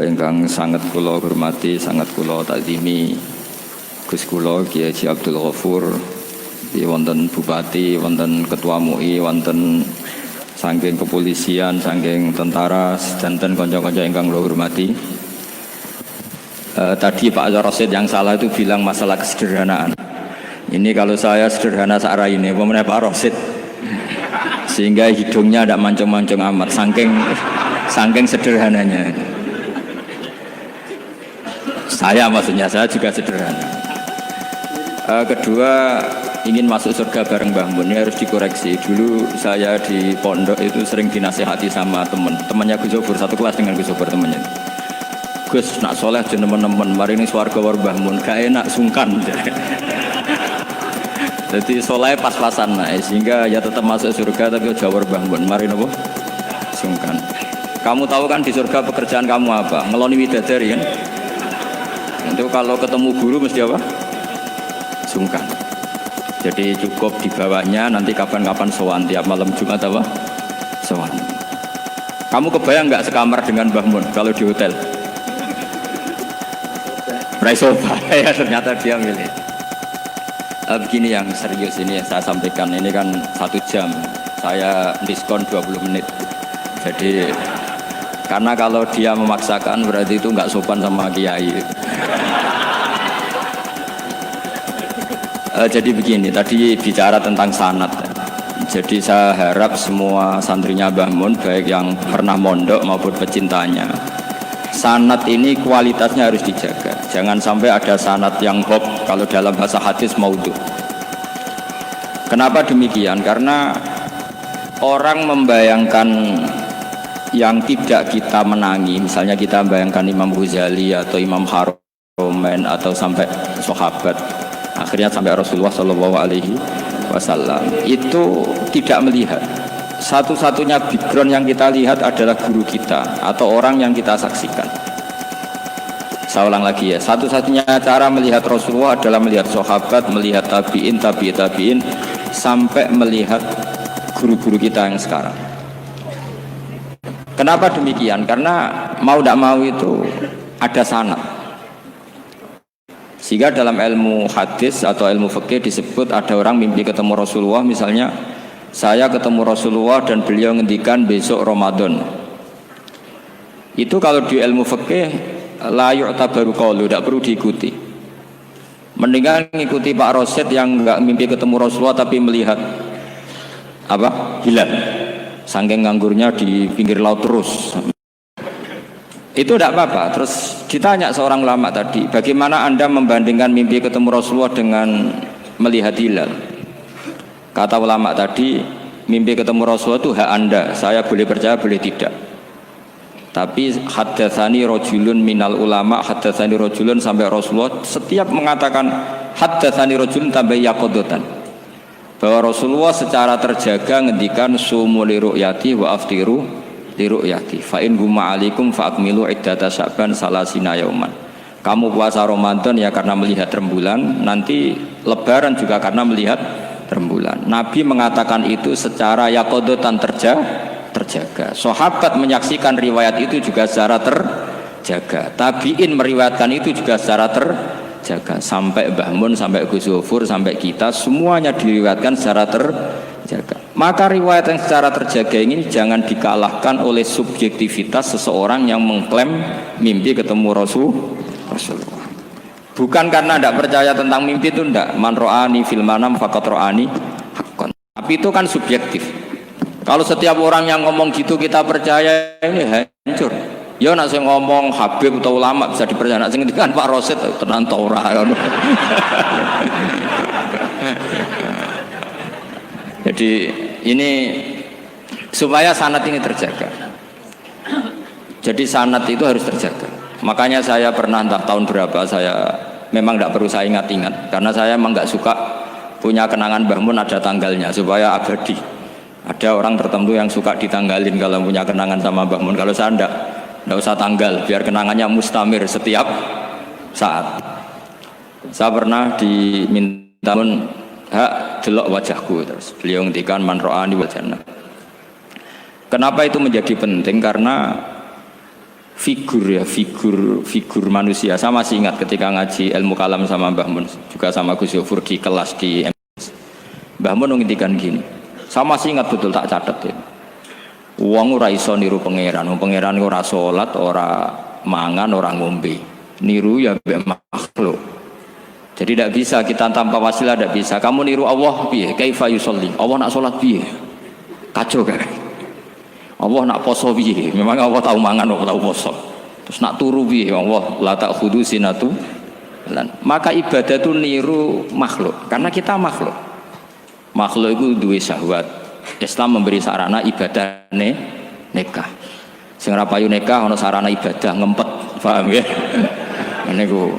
ingkang sangat kula hormati, sangat kula takzimi Gus kula Kiai Haji Abdul Ghafur, wonten bupati, wonten ketua MUI, wonten saking kepolisian, saking tentara, sedanten kanca-kanca ingkang kula hormati. Tadi Pak Rosid yang salah itu bilang masalah kesederhanaan. Ini kalau saya sederhana searah ini, pemenang Pak Rosid, sehingga hidungnya tidak mancung-mancung amat, saking sederhananya. Saya maksudnya, saya juga sederhana. Kedua, ingin masuk surga bareng Mbah Mun, ini harus dikoreksi. Dulu saya di pondok itu sering dinasihati sama temannya Gus Sobur, satu kelas dengan Gus Sobur temannya. Gus, nak soleh aja teman-teman, mari ini swarga war Mbah Mun, gak enak sungkan. Jadi soleh pas-pasan, sehingga ya tetap masuk surga tapi jawar Mbah Mun, mari nopo sungkan. Kamu tahu kan di surga pekerjaan kamu apa? Ngeloni widadari kan? Itu kalau ketemu guru mesti apa? Sungkan. Jadi cukup di bawahnya, nanti kapan-kapan sowan tiap malam Jumat apa? Sowan. Kamu kebayang nggak sekamar dengan Mbah Mun kalau di hotel? Raisoba, ya ternyata dia milih. Begini yang serius ini yang saya sampaikan, ini kan 1 jam, saya diskon 20 menit. Jadi karena kalau dia memaksakan berarti itu nggak sopan sama kiai. Jadi begini, tadi bicara tentang sanad. Jadi saya harap semua santrinya Mbah Mun, baik yang pernah mondok maupun pecintanya, sanad ini kualitasnya harus dijaga. Jangan sampai ada sanad yang hoax, kalau dalam bahasa hadis maudhu. Kenapa demikian? Karena orang membayangkan yang tidak kita menangi, misalnya kita membayangkan Imam Ghazali atau Imam Haromen atau sampai sahabat, akhirnya sampai Rasulullah SAW, itu tidak melihat. Satu-satunya background yang kita lihat adalah guru kita atau orang yang kita saksikan. Saya ulang lagi ya, satu-satunya cara melihat Rasulullah adalah melihat sahabat, melihat tabi'in, tabi'in, sampai melihat guru-guru kita yang sekarang. Kenapa demikian? Karena mau tidak mau itu ada sanad. Sehingga dalam ilmu hadis atau ilmu fikih disebut ada orang mimpi ketemu Rasulullah, misalnya saya ketemu Rasulullah dan beliau ngendikan besok Ramadan. Itu kalau di ilmu fikih la yu'tabaru qaulu, tidak perlu diikuti. Mendingan ngikuti Pak Rosid yang enggak mimpi ketemu Rasulullah tapi melihat apa? Hilal. Saking nganggurnya di pinggir laut terus. Itu tidak apa-apa. Terus ditanya seorang ulama tadi, bagaimana Anda membandingkan mimpi ketemu Rasulullah dengan melihat hilal? Kata ulama tadi, mimpi ketemu Rasulullah itu hak Anda, saya boleh percaya boleh tidak. Tapi haddatsani rajulun minal ulama, haddatsani rajulun sampai Rasulullah setiap mengatakan haddatsani rajulun tambah yaqadatan, bahwa Rasulullah secara terjaga ngendikan sumu li ru'yati wa aftiru li ru'yati fa in huma alaikum fa akmilu iddata sya'ban salasina yauman. Kamu puasa Ramadan ya karena melihat rembulan, nanti lebaran juga karena melihat rembulan. Nabi mengatakan itu secara yaqadatan terjaga. Sahabat menyaksikan riwayat itu juga secara terjaga. Tabi'in meriwayatkan itu juga secara terjaga. Sampai Mbah Mun, sampai Gus Sobur, sampai kita semuanya diriwayatkan secara terjaga. Maka riwayat yang secara terjaga ini jangan dikalahkan oleh subjektivitas seseorang yang mengklaim mimpi ketemu Rasulullah. Bukan karena tidak percaya tentang mimpi itu tidak. Man ro'ani fil manam faqat ro'ani haqqan. Tapi itu kan subjektif. Kalau setiap orang yang ngomong gitu kita percaya, ini hancur. Ya nak saya ngomong Habib atau ulama bisa dipercaya, nak sing ngendikan Pak Rosid tenan ta ora. Jadi ini supaya sanad ini terjaga. Jadi sanad itu harus terjaga. Makanya saya pernah entah tahun berapa, saya memang tidak perlu saya ingat-ingat karena saya memang nggak suka punya kenangan Mbah Mun ada tanggalnya supaya abadi. Ada orang tertentu yang suka ditanggalin kalau punya kenangan sama Mbah Mun. Kalau saya enggak usah tanggal, biar kenangannya mustamir setiap saat. Saya pernah diminta hak delok wajahku, terus beliau ngendikan man ro'ani wal jannah. Kenapa itu menjadi penting? Karena figur manusia. Saya masih ingat ketika ngaji ilmu kalam sama Mbah Mun, juga sama Gus Yofur di kelas di MS. Mbah Mun ngendikan gini. Saya masih ingat betul, tak catat ya. Wong ora iso niru pangeran. Pangeran ora salat, ora mangan, ora ngombe. Niru ya mbek makhluk. Jadi tidak bisa kita tanpa wasilah, tidak bisa. Kamu niru Allah piye? Kaifa yusolli? Allah nak salat piye? Kacau kan? Allah nak poso piye? Memang Allah tahu mangan, Allah tahu poso. Terus nak turu piye? Allah la ta'khudhu sinatu. Maka ibadah itu niru makhluk. Karena kita makhluk. Makhluk itu duwe syahwat. Islam memberi sarana ibadah nikah. Sing ra payu nikah ana sarana ibadah ngempet, paham ya? Niku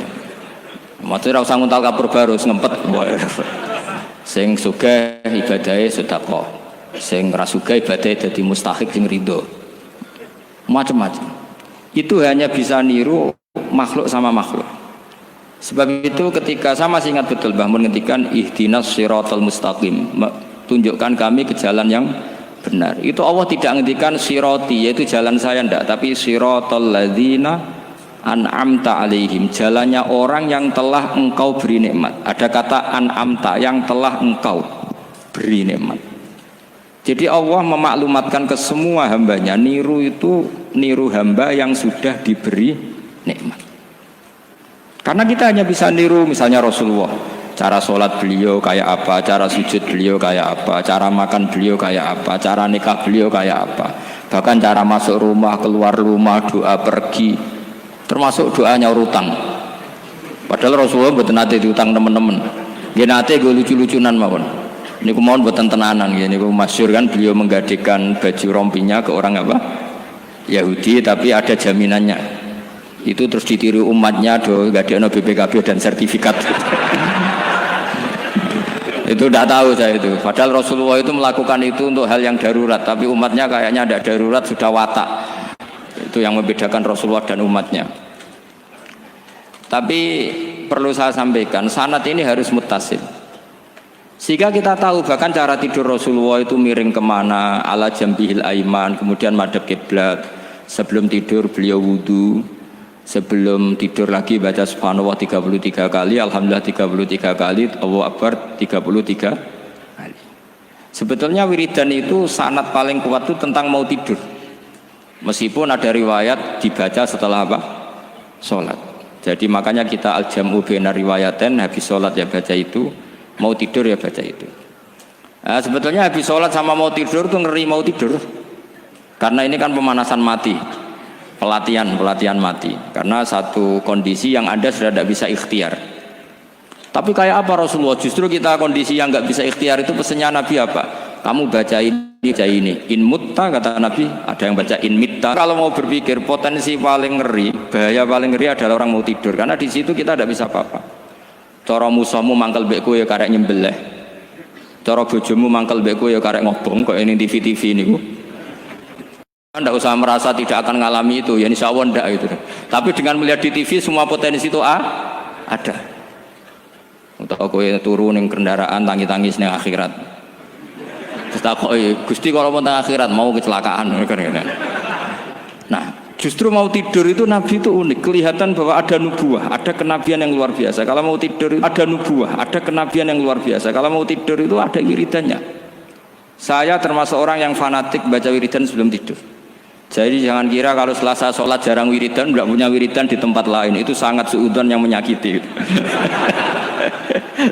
maksudnya usah nguntal kapur barus ngempet. Sing sugih ibadahe sedekah, sing ra sugih ibadahe dadi mustahik sing ridho. Macam-macam. Itu hanya bisa niru makhluk sama makhluk. Sebab itu ketika saya masih ingat betul Mbah Mun ngendikan ihdinas siratal mustaqim, tunjukkan kami ke jalan yang benar. Itu Allah tidak ngendikan sirati yaitu jalan saya ndak, tapi siratal ladzina an'amta alaihim, jalannya orang yang telah engkau beri nikmat. Ada kata an'amta, yang telah engkau beri nikmat. Jadi Allah memaklumatkan ke semua hambanya, niru itu niru hamba yang sudah diberi nikmat. Karena kita hanya bisa niru misalnya Rasulullah, cara sholat beliau kayak apa, cara sujud beliau kayak apa, cara makan beliau kayak apa, cara nikah beliau kayak apa, bahkan cara masuk rumah, keluar rumah, doa pergi, termasuk doa nyaur utang. Padahal Rasulullah mboten nate diutang teman-teman. Nggih nate go lucu-lucunan mawon. Niku mawon mboten tenanan nggih niku masyhur kan beliau menggadaikan baju rompinya ke orang apa? Yahudi, tapi ada jaminannya. Itu terus ditiru umatnya do gadekno BPKB dan sertifikat. Itu tidak tahu saya itu. Padahal Rasulullah itu melakukan itu untuk hal yang darurat, tapi umatnya kayaknya tidak darurat, sudah watak. Itu yang membedakan Rasulullah dan umatnya. Tapi perlu saya sampaikan, sanad ini harus muttasil. Sehingga kita tahu bahkan cara tidur Rasulullah itu miring kemana, ala jambihil aiman, kemudian madhab kiblat. Sebelum tidur beliau wudu, sebelum tidur lagi baca subhanallah 33 kali, alhamdulillah 33 kali, Allahu akbar 33 kali. Sebetulnya wiridan itu sanad paling kuat itu tentang mau tidur. Meskipun ada riwayat dibaca setelah apa? Sholat. Jadi makanya kita al-jam'u baina riwayaten, habis sholat ya baca itu, mau tidur ya baca itu. Nah, sebetulnya habis sholat sama mau tidur itu ngeri mau tidur. Karena ini kan pemanasan mati, pelatihan mati. Karena satu kondisi yang Anda sudah tidak bisa ikhtiar. Tapi kayak apa Rasulullah? Justru kita kondisi yang nggak bisa ikhtiar itu pesannya Nabi apa? Kamu baca ini, in mutta kata Nabi, ada yang baca in mitta. Kalau mau berpikir potensi paling ngeri, bahaya paling ngeri adalah orang mau tidur, karena di situ kita tidak bisa apa-apa. Cara musuhmu mangkel mbek kowe ya karek nyembelih. Cara bojomu mangkel mbek kowe ya karek ngobong kok ini TV niku. Anda usah merasa tidak akan mengalami itu, ya insya Allah enggak itu. Tapi dengan melihat di TV semua potensi itu ada. Untuk kowe turu ning kendaraan tangis-tangis ning akhirat. Terus takoki, Gusti kalau mau teng akhirat mau kecelakaan. Nah, justru mau tidur itu Nabi itu unik, kelihatan bahwa ada nubuah, ada kenabian yang luar biasa. Kalau mau tidur ada nubuah, ada kenabian yang luar biasa. Kalau mau tidur itu ada wiridannya. Saya termasuk orang yang fanatik baca wiridan sebelum tidur. Jadi jangan kira kalau Selasa sholat jarang wiridan, nggak punya wiridan di tempat lain, itu sangat suudzon yang menyakiti.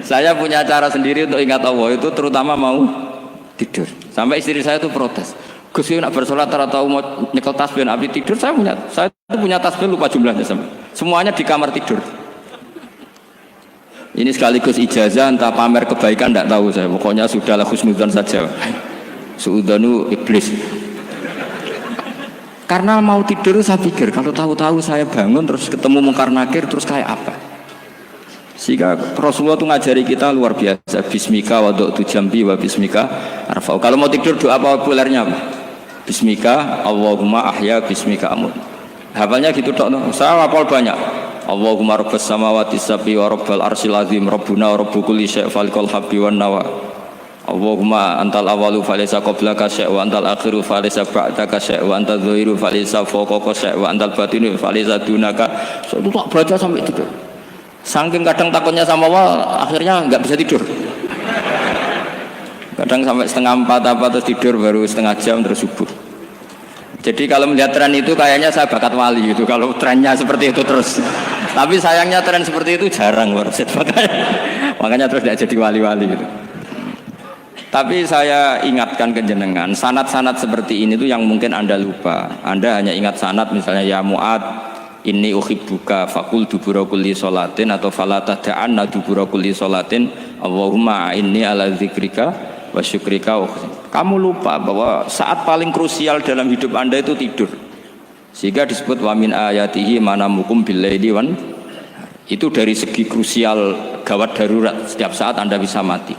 Saya punya cara sendiri untuk ingat Allah, itu terutama mau tidur. Sampai istri saya itu protes, Gus nak bersolat atau mau nyekel tasbih api tidur. Saya itu punya tasbih lupa jumlahnya semuanya di kamar tidur. Ini sekaligus ijazah entah pamer kebaikan tidak tahu saya. Pokoknya sudahlah husnudzon saja. Suudzonu iblis. Karena mau tidur saya pikir kalau tahu-tahu saya bangun terus ketemu mungkar nakir terus kayak apa. Sehingga Rasulullah itu ngajari kita luar biasa. Bismika wa du'tu jambi wa bismika arfa'u. Kalau mau tidur doa populernya apa? Bismika Allahumma ahya bismika amut. Hafalnya gitu tok. Saya hafal banyak. Allahumma rabbas samawati sab'i wa rabbal arsyil azim rabbuna wa rabbu kulli syai' falikal habbi wan nawa. Allahumma antal awalu falaysa qablaka syai' wa antal akhiru falaysa ba'daka syai' wa antal dhahiru falaysa fawqaka syai' wa antal batinu falaysa dunaka. So, itu tak baca sampai tidur. Saking kadang takutnya sama Allah, akhirnya nggak bisa tidur. Kadang sampai 3:30 apa terus tidur baru setengah jam terus subuh. Jadi kalau melihat tren itu kayaknya saya bakat wali gitu. Kalau trennya seperti itu terus. Tapi sayangnya tren seperti itu jarang warset makanya terus tidak jadi wali-wali gitu. Tapi saya ingatkan ke jenengan, sanad-sanad seperti ini tuh yang mungkin Anda lupa. Anda hanya ingat sanad misalnya ya Mu'ad inni uhibbuka faqul dubura kulli sholatin atau fala tad'anna dubura kulli sholatin Allahumma inni ala dzikrika wa syukrika. Kamu lupa bahwa saat paling krusial dalam hidup Anda itu tidur. Sehingga disebut wa min ayatihi manamukum billaili wan. Itu dari segi krusial gawat darurat, setiap saat Anda bisa mati.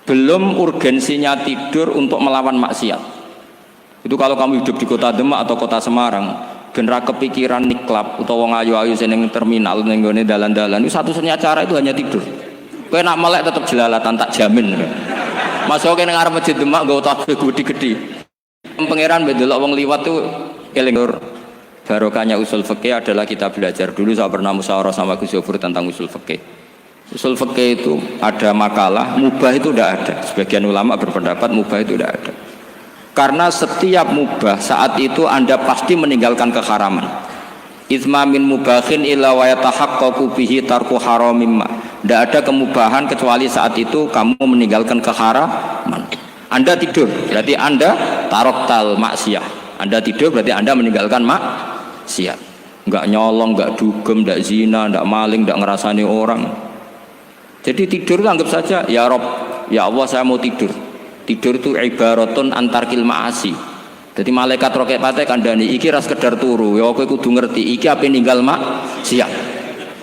Belum urgensinya tidur untuk melawan maksiat. Itu kalau kamu hidup di kota Demak atau kota Semarang, genera kepikiran niklap atau wong ayu-ayu seneng terminal ning gone dalan-dalan, itu satu-satunya cara itu hanya tidur. Kowe nak melek tetap jelalatan tak jamin. Masuk ke ngarep masjid Demak nggo tasbih gede-gede. Pangeran bedelok wong liwat tuh eling. Barokahnya usul fikih adalah kita belajar dulu. Saya pernah musyawarah sama Gus Yofur tentang usul fikih. Usul fikih itu ada makalah, mubah itu tidak ada. Sebagian ulama berpendapat mubah itu tidak ada. Karena setiap mubah saat itu Anda pasti meninggalkan keharaman. Itsma min mubahin illa wa yatahaqqaqu bihi tarku haramimma. Tidak ada kemubahan kecuali saat itu kamu meninggalkan keharaman. Anda tidur, berarti Anda taroktal maksiyah. Anda tidur berarti Anda meninggalkan maksiat. Enggak nyolong, enggak dugem, enggak zina, enggak maling, enggak ngerasani orang. Jadi tidur anggap saja ya Rob, ya Allah saya mau tidur. Tidur itu ibaratun antarkil ma'asi. Jadi malaikat roket pate kandhani iki ra sekedar turu, ya kowe kudu ngerti iki ape ninggal maksiat.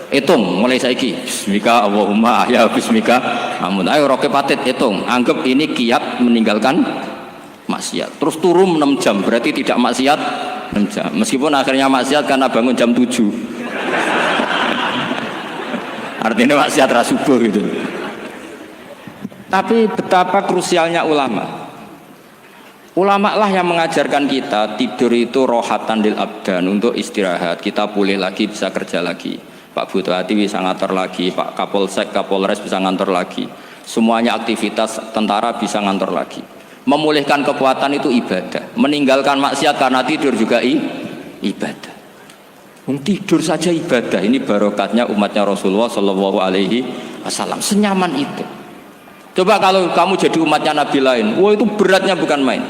Hitung mulai saiki. Bismika Allahumma ya bismika. Amun ayo roket patet hitung. Anggap ini kiat meninggalkan maksiat. Terus turun 6 jam berarti tidak maksiat 6 jam. Meskipun akhirnya maksiat karena bangun jam 7. Artinya maksiat rasubuh gitu. Tapi betapa krusialnya ulama. Ulama lah yang mengajarkan kita tidur itu rohatan lil abdan, untuk istirahat. Kita pulih lagi, bisa kerja lagi. Pak Bupati bisa ngantor lagi, Pak Kapolsek, Kapolres bisa ngantor lagi. Semuanya aktivitas tentara bisa ngantor lagi. Memulihkan kekuatan itu ibadah. Meninggalkan maksiat karena tidur juga ibadah. Tidur saja ibadah. Ini barokatnya umatnya Rasulullah Shallallahu Alaihi Wasallam. Senyaman itu. Coba kalau kamu jadi umatnya Nabi lain, wah itu beratnya bukan main.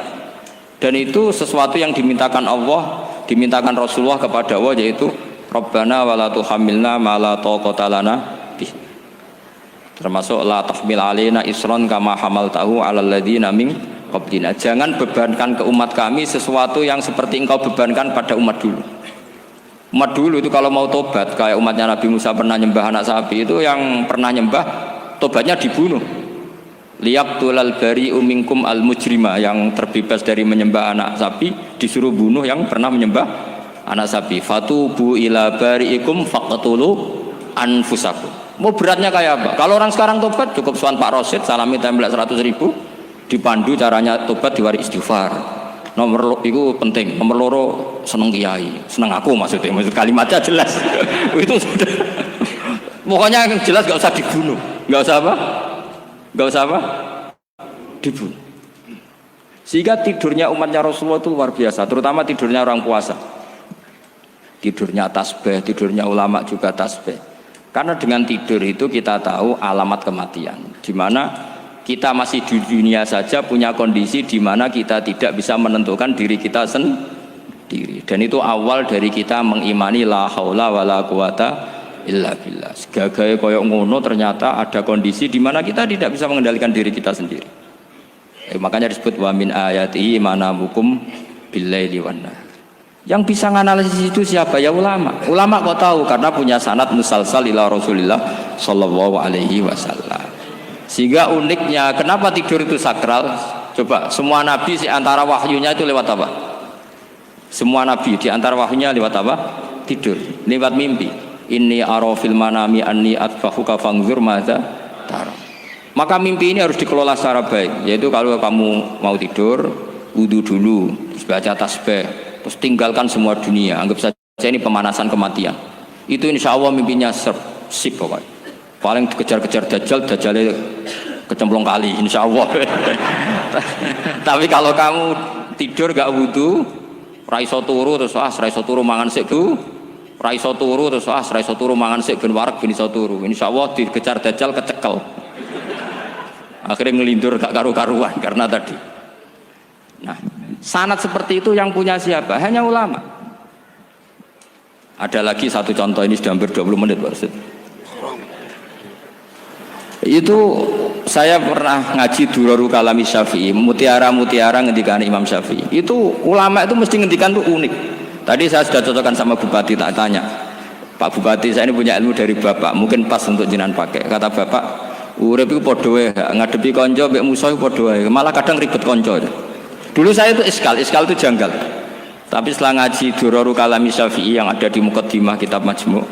Dan itu sesuatu yang dimintakan Allah, dimintakan Rasulullah kepada Allah, yaitu Rabbana wa la tuhammilna ma la taqata lana bih. Termasuk la tahmil alaina isran kama hamaltahu 'alal ladzina min qablina. Jangan bebankan ke umat kami sesuatu yang seperti engkau bebankan pada umat dulu. Umat dulu itu kalau mau tobat, kayak umatnya Nabi Musa pernah nyembah anak sapi, itu yang pernah nyembah tobatnya dibunuh. Liyaqtulal bari'u minkum al mujrima, yang terbebas dari menyembah anak sapi disuruh bunuh yang pernah menyembah anak sapi. Fatubu ila bari'ikum faqtulu anfusakum. Mau beratnya kayak apa? Kalau orang sekarang tobat cukup soal Pak Rosid, salami template 100.000, dipandu caranya tobat diwari istighfar. Nomor itu penting. Nomor loro seneng kiai, seneng aku maksudnya. Maksud kalimatnya jelas. Itu sudah. Pokoknya yang jelas gak usah dibunuh, gak usah apa? Gak usah apa? Dibunuh. Sehingga tidurnya umatnya Rasulullah itu luar biasa, terutama tidurnya orang puasa. Tidurnya tasbih, tidurnya ulama juga tasbih. Karena dengan tidur itu kita tahu alamat kematian. Di mana kita masih di dunia saja punya kondisi di mana kita tidak bisa menentukan diri kita sendiri. Dan itu awal dari kita mengimani la haula wala quwata illa billah. Segagai koyok ngono ternyata ada kondisi di mana kita tidak bisa mengendalikan diri kita sendiri. Makanya disebut wa min ayatihi manamukum billaili wan nahar. Yang bisa menganalisis itu siapa? Ya ulama. Ulama kok tahu karena punya sanad musalsal ila Rasulillah sallallahu alaihi wasallam. Sehingga uniknya kenapa tidur itu sakral? Coba semua nabi di antara wahyunya itu lewat apa? Semua nabi di antara wahyunya lewat apa? Tidur, lewat mimpi. Inni ara fil manami anni atfahuka fangzur madza tara. Maka mimpi ini harus dikelola secara baik. Yaitu kalau kamu mau tidur, wudu dulu, terus baca tasbih, terus tinggalkan semua dunia. Anggap saja ini pemanasan kematian. Itu insya Allah mimpinya sip pokoknya. Paling dikejar-kejar dajjal, dajjalnya kecemplung kali, insya Allah. Tapi kalau kamu tidur gak wudu, raiso turu terus raiso turu mangan sik bu, raiso turu terus raiso turu mangan sik ben warak ben iso turu. Insya Allah dikejar dajjal kecekel. Akhirnya ngelindur gak karu-karuan karena tadi. Nah, sanad seperti itu yang punya siapa? Hanya ulama. Ada lagi satu contoh, ini sudah hampir 20 menit Pak Ustaz. Itu saya pernah ngaji Durarul Kalami Syafi'i, mutiara-mutiara ngendikan Imam Syafi'i. Itu ulama itu mesti ngendikan tuh unik. Tadi saya sudah cocokkan sama Bupati, tak tanya, Pak Bupati saya ini punya ilmu dari Bapak, mungkin pas untuk jenengan pakai. Kata Bapak, urip iku padha wae, ngadepi kanca mbek musuh iku padha wae, malah kadang ribet kanca. Dulu saya itu iskal itu janggal. Tapi setelah ngaji Durarul Kalami Syafi'i yang ada di Muqaddimah kitab Majmu',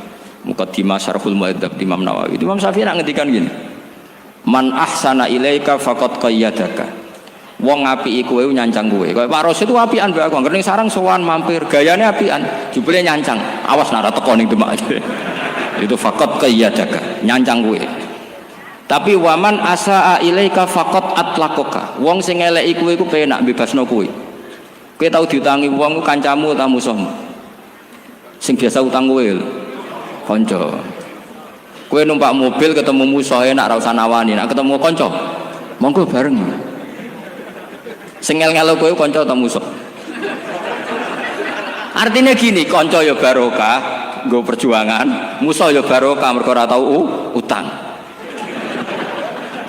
Muqaddimah Syarhul Mu'adzab Imam Nawawi, Imam Syafi'i nak ngendikan gini. Man ahsana ilaika faqad qayyadaka. Wong apiki kowe nyancang kowe. Kayak Pak Rosid itu apian mbek aku, ngene sarang sowan mampir, gayane apian, jebule nyancang. Awas nek ora teko ning Demak. Itu faqad qayyadaka, nyancang kowe. Tapi waman asaa ilaika faqad atlaqaka. Wong sing eleki kowe iku penak bebasno kowe. Kowe tau diutangi wong kancamu ta musuhmu? Sing biasa utang kowe lho. Kanca. Kowe numpak mobil ketemu musuh enak ra usah nawani, nek ketemu kanca monggo bareng. Sing ngel-ngelo kowe kanca ta musuh? Artinya gini, kanca ya barokah, nggo perjuangan, musuh ya barokah mergo ora tau utang.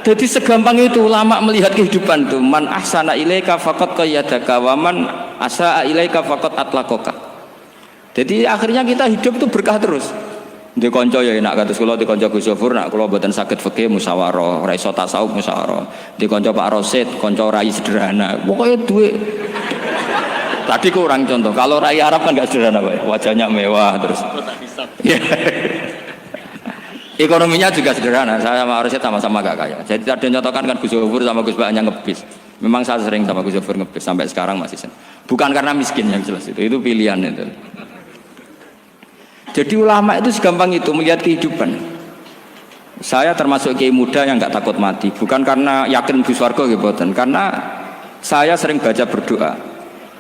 Jadi segampang itu ulama melihat kehidupan itu. Man ahsana ilaika faqad qayyadaka wa man asaa ilaika faqad atlaqaka. Jadi akhirnya kita hidup itu berkah terus. Di konco ya enak kados kula di konco Gus Zofur nak kula mboten saged fikih musyawarah, ra iso tasawuf musyawarah. Di konco Pak Rosid, konco rai sederhana. Pokoknya duit. Tadi kurang contoh. Kalau rai Arab kan enggak sederhana, Pak. Wajahnya mewah terus. Ekonominya juga sederhana. Saya sama Rosid sama-sama gak kaya. Jadi ada nyontohkan kan Gus Zofur sama Gus Baknya ngebis. Memang saya sering sama Gus Zofur ngebis sampai sekarang masih sering. Bukan karena miskin yang jelas itu pilihan itu. Jadi ulama itu segampang itu melihat kehidupan. Saya termasuk kiai muda yang nggak takut mati, bukan karena yakin bus warga gitu, karena saya sering baca berdoa.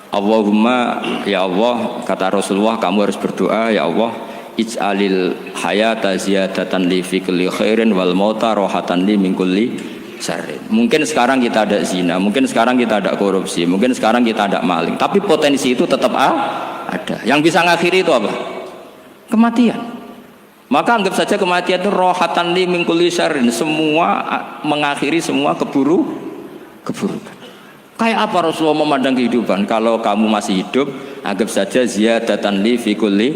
Allahumma ya Allah, kata Rasulullah, kamu harus berdoa ya Allah, ij'alil hayata ziyadatan li fi kulli khairin wal mauta rohatan li min kulli syarrin. Mungkin sekarang kita ada zina, mungkin sekarang kita ada korupsi, mungkin sekarang kita ada maling, tapi potensi itu tetap ada. Yang bisa ngakhiri itu apa? Kematian. Maka anggap saja kematian itu rohatan li min kulli syarrin, semua mengakhiri semua keburukan. Kayak apa Rasulullah memandang kehidupan? Kalau kamu masih hidup, anggap saja ziyadatan li fi kulli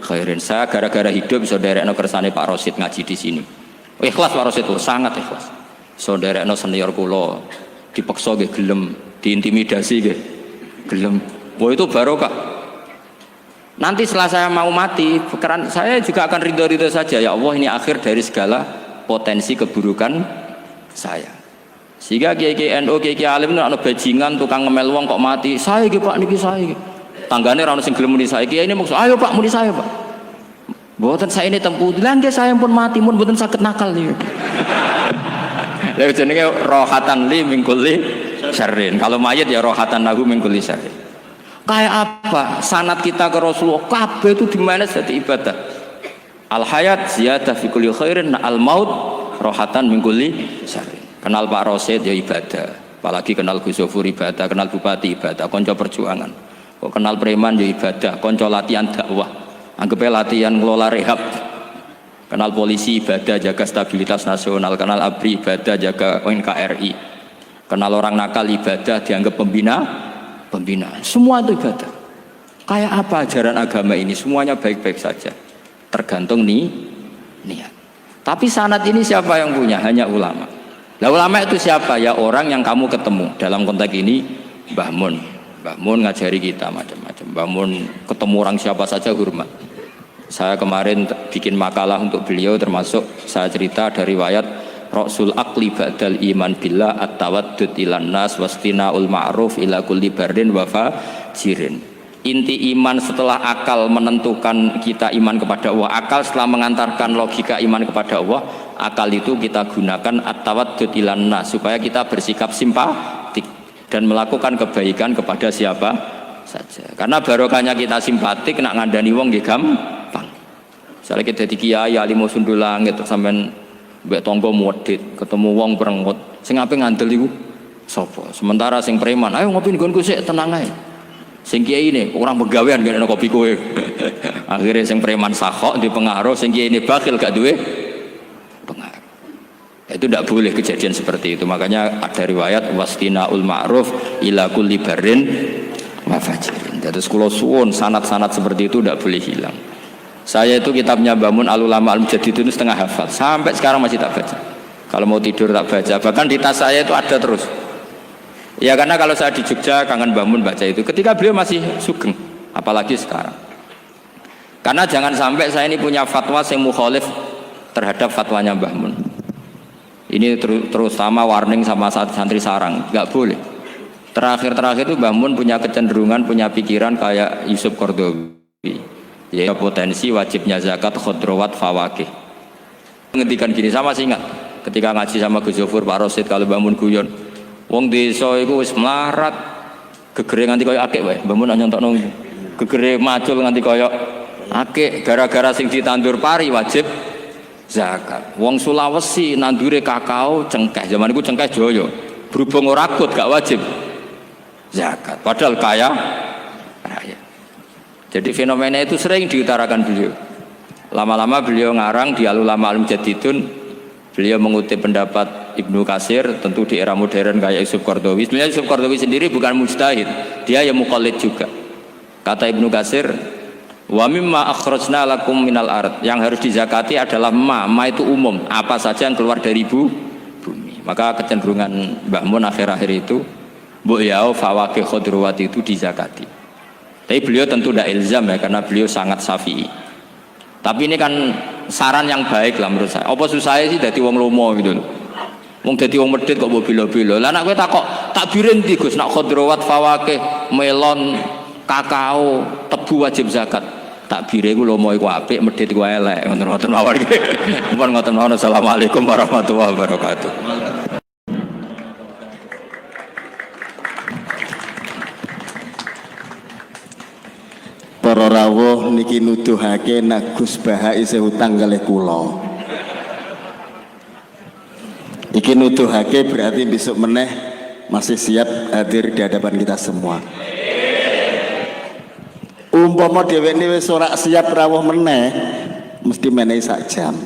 khairin. Saya gara-gara hidup saudarane kersane Pak Rosid ngaji di sini. Ikhlas Pak Rosid itu sangat ikhlas. Saudarane senior kula dipaksa nggih gelem, diintimidasi nggih gelem. Wah itu barokah. Nanti setelah saya mau mati, pikiran saya juga akan ridho-ridho saja. Ya Allah, ini akhir dari segala potensi keburukan saya. Sehingga kiai-kiai NU, kiai-kiai alim itu ada bajingan, tukang ngemel wong kok mati. Saya gitu Pak, niki saya. Tanggane ra ono sing gelem muni saya. Kiai ini maksud, ayo Pak muni saya Pak. Mboten saya ini tempuh. Lah nggih saya pun mati, pun mboten saged nakal niku. Lha jenenge rohatan li min kulli syarrin. Kalau mayit ya rohatan lahu min kulli syarrin. Kayak apa sanad kita ke Rasulullah, kabeh itu dimana jadi ibadah. Al hayat ziyadah fi kulli khairin, al maut rohatan min kulli syarrin. Kenal Pak Rosid ya ibadah, apalagi kenal Gus Zofur ibadah, kenal Bupati ibadah, konco perjuangan. Kok kenal preman ya ibadah, konco latihan dakwah, anggapnya latihan ngelola rehab. Kenal polisi ibadah, jaga stabilitas nasional. Kenal ABRI ibadah, jaga NKRI. Kenal orang nakal ibadah, dianggap pembina. Semua itu ibadah. Kayak apa ajaran agama ini? Semuanya baik-baik saja, tergantung niat. Tapi sanad ini siapa yang punya? Hanya ulama. Nah ulama itu siapa? Ya orang yang kamu ketemu. Dalam konteks ini Mbah Mun ngajari kita macam-macam. Mbah Mun ketemu orang siapa saja hormat. Saya kemarin bikin makalah untuk beliau, termasuk saya cerita dari riwayat Rasul akli ba'dal iman billah at-tawaddud ilan nas wastina'ul ma'ruf ila kulli barrin wa fajirin. Inti iman setelah akal menentukan kita iman kepada Allah, akal setelah mengantarkan logika iman kepada Allah, akal itu kita gunakan at-tawaddud ilan nas supaya kita bersikap simpatik dan melakukan kebaikan kepada siapa saja. Karena barokahnya kita simpatik nak ngandani wong nggih gampang. Misalnya kita di kiai alim sundul langit sampean mbek tangga modit ketemu wong perengut sing ape ngandel iku sapa? Sementara sing preman ayo ngopi nggonku sik tenang ae. Sing kiai ini orang begawean gak ada kopi kowe. Akhirnya sing preman sakhok di pengaruh, sing kiai ini bakhil gak duwe pengaruh. Itu tidak boleh kejadian seperti itu. Makanya ada riwayat wastina'ul ma'ruf ila kulli barrin wa fajirin. Terus kula suwun sanad-sanad seperti itu tidak boleh hilang. Saya itu kitabnya Bamun Al-Ulama Al-Mujaddid itu setengah hafal. Sampai sekarang masih tak baca. Kalau mau tidur tak baca. Bahkan di tas saya itu ada terus. Ya karena kalau saya di Jogja kangen bangun baca itu ketika beliau masih sugeng, apalagi sekarang. Karena jangan sampai saya ini punya fatwa yang mukhalif terhadap fatwanya Mbah Mun. Ini terutama warning sama santri sarang, nggak boleh. Terakhir itu Mbah Mun punya kecenderungan, punya pikiran kayak Yusuf Qaradawi. Ya potensi wajibnya zakat khodrowat fawakih. Menghentikan gini, sama sih ingat ketika ngaji sama Gus Zofur Pak Rosid kalau Mbah Mun guyon. Wong desa iku wis melarat gegere nganti kaya akeh wae. Mbah Mun nyontokno gegere macul nganti kaya akeh gara-gara sing ditandur pari wajib zakat. Wong Sulawesi nandure kakao cengkeh. Zaman iku cengkeh Jaya. Berhubung ora akut gak wajib zakat. Padahal kaya raya. Jadi fenomena itu sering diutarakan beliau. Lama-lama beliau ngarang di Al-Ulama Al-Mujaddidun. Beliau mengutip pendapat Ibnu Katsir, tentu di era modern kayak Yusuf Qaradawi. Sebenarnya Yusuf Qaradawi sendiri bukan mujtahid, dia yang muqallid juga. Kata Ibnu Katsir, wa mimma akhrajna lakum minal ard, yang harus dizakati adalah ma itu umum, apa saja yang keluar dari bumi. Maka kecenderungan Mbah Mun akhir-akhir itu mbok yao fawakih khodrowat itu dizakati. Tapi beliau tentu tidak ilzam ya, karena beliau sangat syafi'i. Tapi ini kan saran yang baik lah menurut saya. Apa susah sih dadi wong lomo gitu. Wong dadi wong medhit kok mbok bilo-bilo. Lah nek kowe takok takbirin ndi Gus nak khodrowat fawakih melon kakao tebu wajib zakat. Takbire iku lomo iku apik, medhit iku elek. Ngoten-ngoten mawon iki. Mumpun ngoten mawon. Assalamualaikum warahmatullahi wabarakatuh. Para rawuh niki nuduhake nek Gus Baha isih utang kalih kula. Iki nuduhake berarti besok meneh masih siap hadir di hadapan kita semua. Umpama dheweke wis ora siap rawuh meneh, mesti menehi sak jam.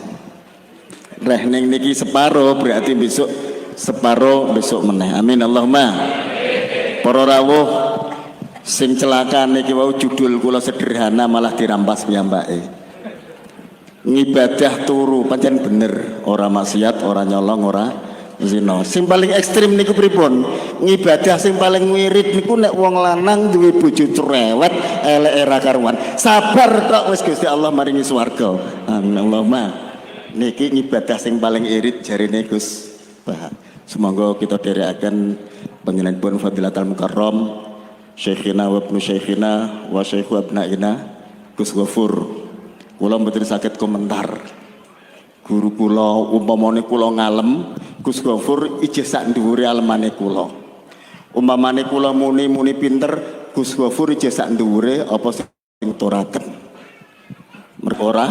Reh ning niki separo berarti besok separo besok meneh. Amin Allahumma. Para rawuh sing celaka niki wau judul kula sederhana malah dirampas piyambake. Ngibadah turu pancen bener, ora maksiat, ora nyolong, ora zina. Sing paling ekstrim niku pripun? Ngibadah sing paling wirid niku nek wong lanang duwe bojo cerewet, eleke ra karuan. Sabar tok wis Gusti Allah maringi swarga. Amin Allahumma. Niki ngibadah sing paling irit jarine Gus Bah. Semoga kita dherekaken panjenenganipun Fadilatul Mukarram Syekhina wa ibnu Syekhina wa Syekhu abnaina Gus Ghafur. Kula mboten saged komentar. Guru kula umpamane kula ngalem, Gus Ghafur ijih sak dhuwure alemane kula. Umpamane kula muni pinter, Gus Ghafur ijih sak dhuwure apa sing nuturaken. Mergo ora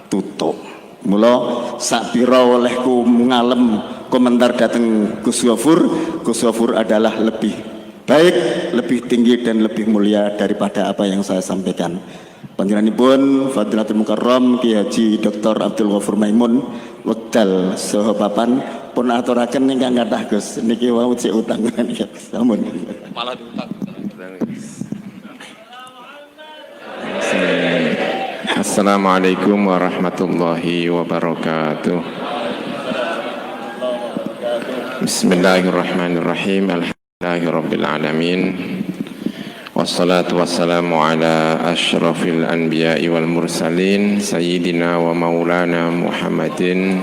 tutuk. Mula sak pira olehku ngalem komentar dateng Gus Ghafur adalah lebih baik, lebih tinggi dan lebih mulia daripada apa yang saya sampaikan. Panjenenganipun Fadilatul Mukarram Ki Haji Dr. Abdul Ghafur Maimun wekdal saha papan pun aturaken ingkang kathah Gus. Niki wau cek utang niki. Sampun. Malah diutang. Assalamualaikum warahmatullahi wabarakatuh. Bismillahirrahmanirrahim. Alhamdulillahirabbil alamin. Wassalatu wassalamu ala asyrafil anbiya'i wal mursalin sayyidina wa maulana Muhammadin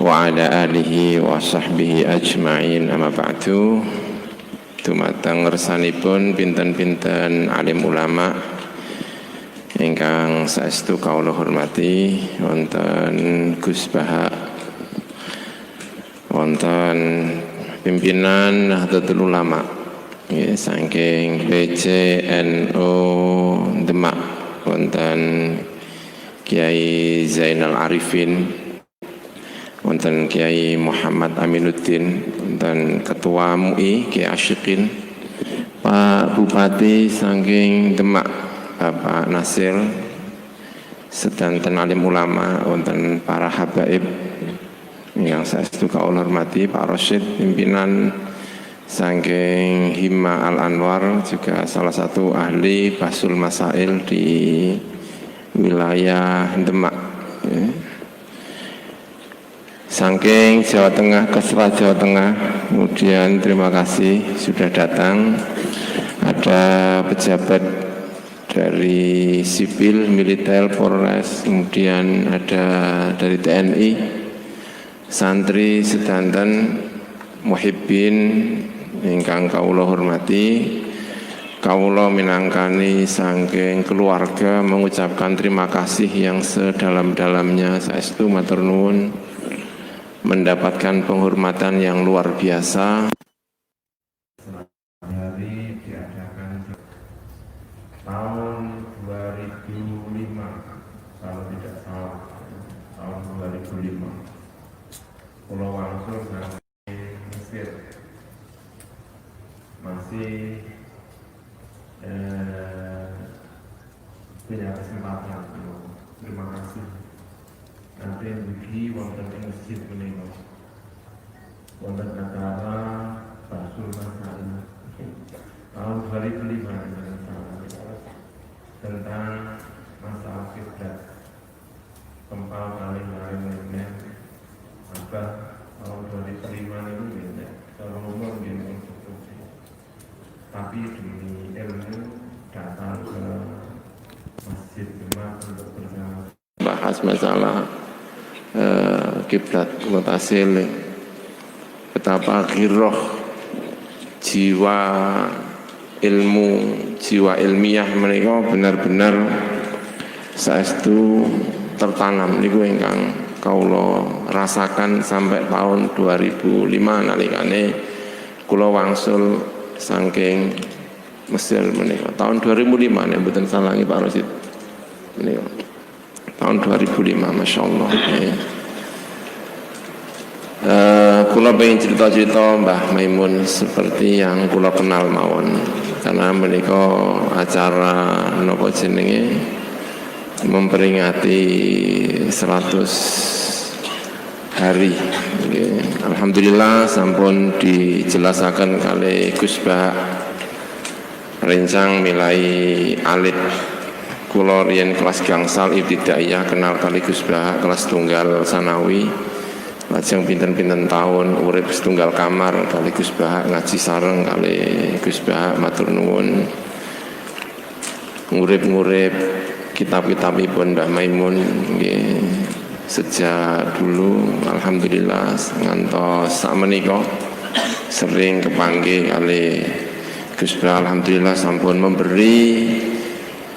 wa ala alihi wa sahbihi ajma'in, amma ba'du. Dumateng ngersanipun pinten-pinten alim ulama ingkang saestu kawula hormati, wonten Gus Baha, wonten pimpinan Nahdlatul Ulama saking PCNU Demak, wonten Kiai Zainal Arifin, wonten Kiai Muhammad Aminuddin, wonten Ketua MUI Kiai Asyikin, Pak Bupati saking Demak Bapak Nasir, sedanten alim ulama, wonten para habaib yang saestu kawula hormati, Pak Rosyid pimpinan saking Hima Al Anwar, juga salah satu ahli Basul Masail di wilayah Demak. Saking Jawa Tengah ke Jawa Tengah, kemudian terima kasih sudah datang. Ada pejabat dari sipil, militer, Polres, kemudian ada dari TNI, santri sedanten, muhibbin ingkang kawula hormati. Kawula minangkani saking keluarga mengucapkan terima kasih yang sedalam-dalamnya, saestu matur nuwun, mendapatkan penghormatan yang luar biasa. Hari diadakan tahun 2005, kalau tidak salah, tahun 2005. Pulau Wangsul dari Mesir masih punya kesempatan. Terima kasih. Nanti bagi wonten ing masjid menika wonten acara Basul Masail tahun 2005 tentang masalah kiblat, kempal paling apa tahun 2005 itu beda. Kalau umur gini konstruksi, tapi demi ilmu datang ke masjid Demak untuk bersama Bahas masalah kiblat mutasil, betapa giroh jiwa ilmu, jiwa ilmiah mereka benar-benar saestu tertanam niku ingkang kawula rasakan sampai tahun 2005 nalikane kula wangsul saking Mesir menika. Tahun 2005 nek mboten salah Pak Rosid menika. Tahun 2005, Masya Allah. Kula pengen cerita-cerita Mbah Maimun seperti yang kula kenal mawon, karena menika acara nopo jenenge memperingati 100 hari. Alhamdulillah sampun dijelasaken kali Gus Bah rencang milai alit kula riyen kelas gangsal ibtidaiyah kenal kali Gus Bah, kelas tunggal sanawi, lajeng pinten-pinten tahun urip setunggal kamar kali Gus Bah, ngaji sareng kali Gus Bah, matur nuwun. Ngurip-ngurip kitab-kitabipun Mbah Maimun nggih sejak dulu, alhamdulillah ngantos sakmenika sering kepanggih kali Gus Bah, alhamdulillah sampun memberi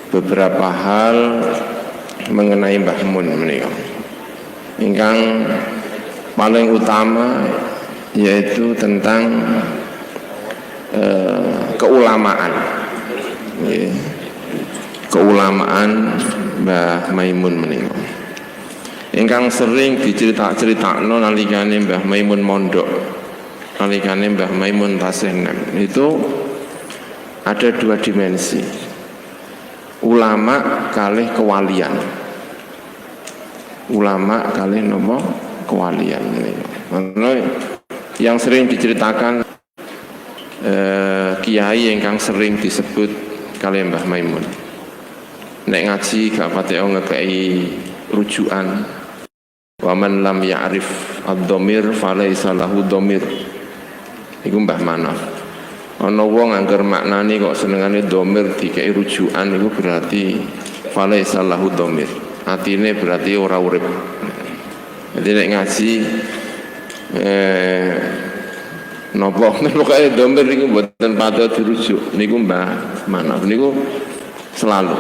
beberapa hal mengenai Mbah Mun menika. Ingkang paling utama yaitu tentang keulamaan. Keulamaan Mbah Maimun menika. Ingkang sering dicerita-critakno nalikane Mbah Maimun mondok, nalikane Mbah Maimun tasih nem, itu ada dua dimensi. Ulama kalih kewalian. Ulama kalih nopo kewalian menika. Yang sering diceritakan kiai ingkang sering disebut kalih Mbah Maimun. Nek ngaji gak pati ngekei rujukan. Wa man lam ya'rif ad-dhamir falaisa lahu dhamir. Iku Mbah Manaf. Ana wong angger maknani kok senengane dhamir dikei rujukan iku berarti falaisa lahu dhamir. Atine berarti ora urip. Jadi nek ngaji nopo pokoke domir niku mboten patut dirujuk. Niku Mbah Manaf niku selalu.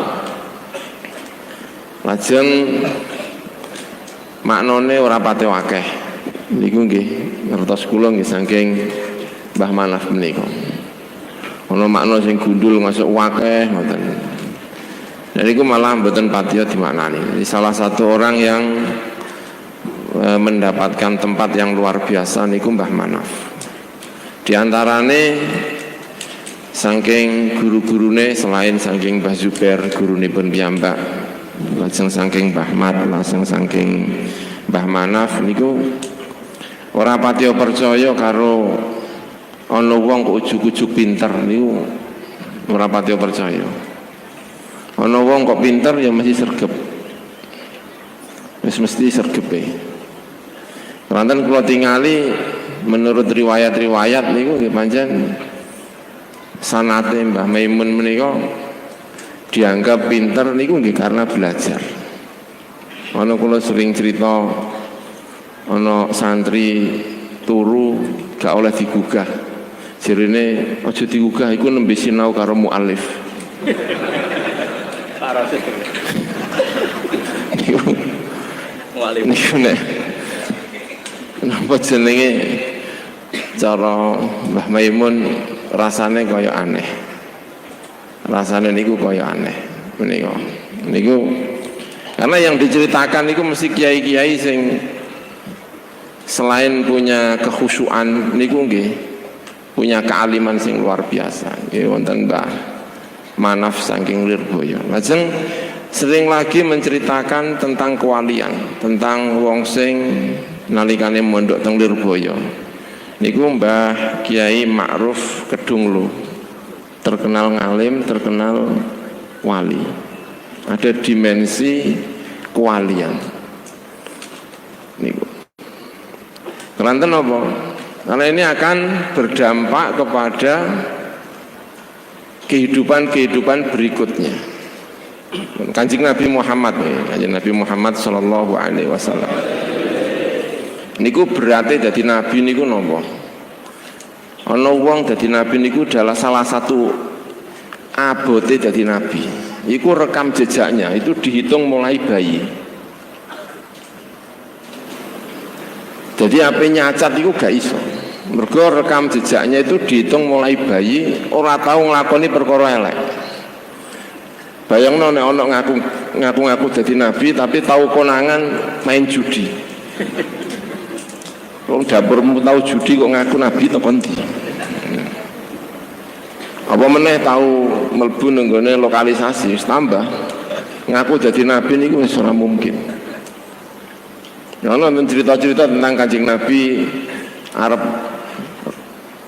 Lajeng maknane ora pate akeh. Niku nggih ngertos kula nggih saking Mbah Manaf menika. Ana makna sing gundul masuk akeh ngoten. Dan niku malah mboten patiya dimaknani. Salah satu orang yang mendapatkan tempat yang luar biasa niku Mbah Manaf. Di antarane saking guru-gurune selain saking Mbah Zubair gurunipun piyambak, lajeng saking Mbah Mat, lajeng saking Mbah Manaf niku ora patiya percaya karo ana wong kok ujug-ujug pinter niku ora patiya percaya. Ana wong kok pinter ya mesti sregep. Wis mesti sregepe. Kelantan kula tingali menurut riwayat-riwayat niku nggih pancen sanate Mbah Maimun menika dianggap pinter niku nggih karena belajar. Ana kula sering cerita ana santri turu gak oleh digugah. Jarine aja digugah iku nembe sinau karo mualif. Niku nek napa jenenge cara Mbah Maimun rasane kaya aneh. Rasane niku kaya aneh menika. Niku karena yang diceritakan niku mesti kiai-kiai sing selain punya kekhusyuan niku nggih punya kealiman sing luar biasa. Nggih wonten Mbah Manaf saking Lirboyo. Lajeng sering lagi menceritakan tentang kewalian, tentang wong sing nalikane mondok teng Lirboyo. Niku Mbah Kiai Ma'ruf Kedunglu. Terkenal ngalim, terkenal wali. Ada dimensi kewalian. Niku. Kelanten apa? Karena ini akan berdampak kepada kehidupan berikutnya. Kanjeng Nabi Muhammad, Kanjeng Nabi Muhammad sallallahu alaihi wasallam. Niku berarti dadi nabi niku napa? Ana wong dadi nabi niku adalah salah satu abote dadi nabi. Iku rekam jejaknya itu dihitung mulai bayi. Jadi apa nyacat itu gak iso. Mergo rekam jejaknya itu dihitung mulai bayi, ora tahu nglakoni perkara elek. Bayangno nek ana ngaku dadi nabi tapi tahu konangan main judi. Wong dapurmu tahu judi kok ngaku nabi to kondi. Apa meneh tahu mlebu nenggone lokalisasi wis tambah. Ngaku dadi nabi niku wis ora mungkin. Ya ana cerita-cerita tentang Kanjeng Nabi arep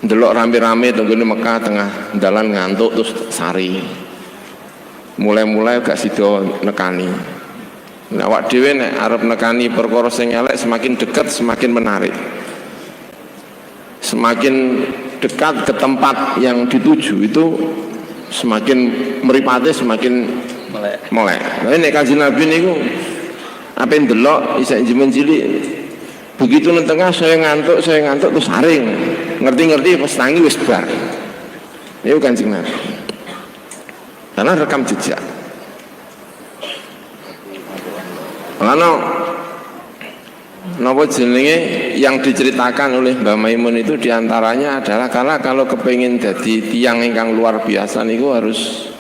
ndelok rame-rame tenggone Mekah tengah dalan ngantuk terus sari. Mulai-mulai gak sida nekani. Nek awak dhewe nek arep nekani perkara sing elek semakin dekat semakin menarik. Semakin dekat ke tempat yang dituju itu semakin mripate semakin melek. Nah nek Kanjeng Nabi niku ape ndelok isih jemen cilik begitu nang tengah saya ngantuk terus saring. Ngerti-ngerti pas tangi wis bar. Niku Kanjeng Nabi. Karena rekam jejak. Karena napa jenenge yang diceritakan oleh Mbah Maimun itu diantaranya adalah karena kalau kepengin jadi tiang ingkang luar biasa niku harus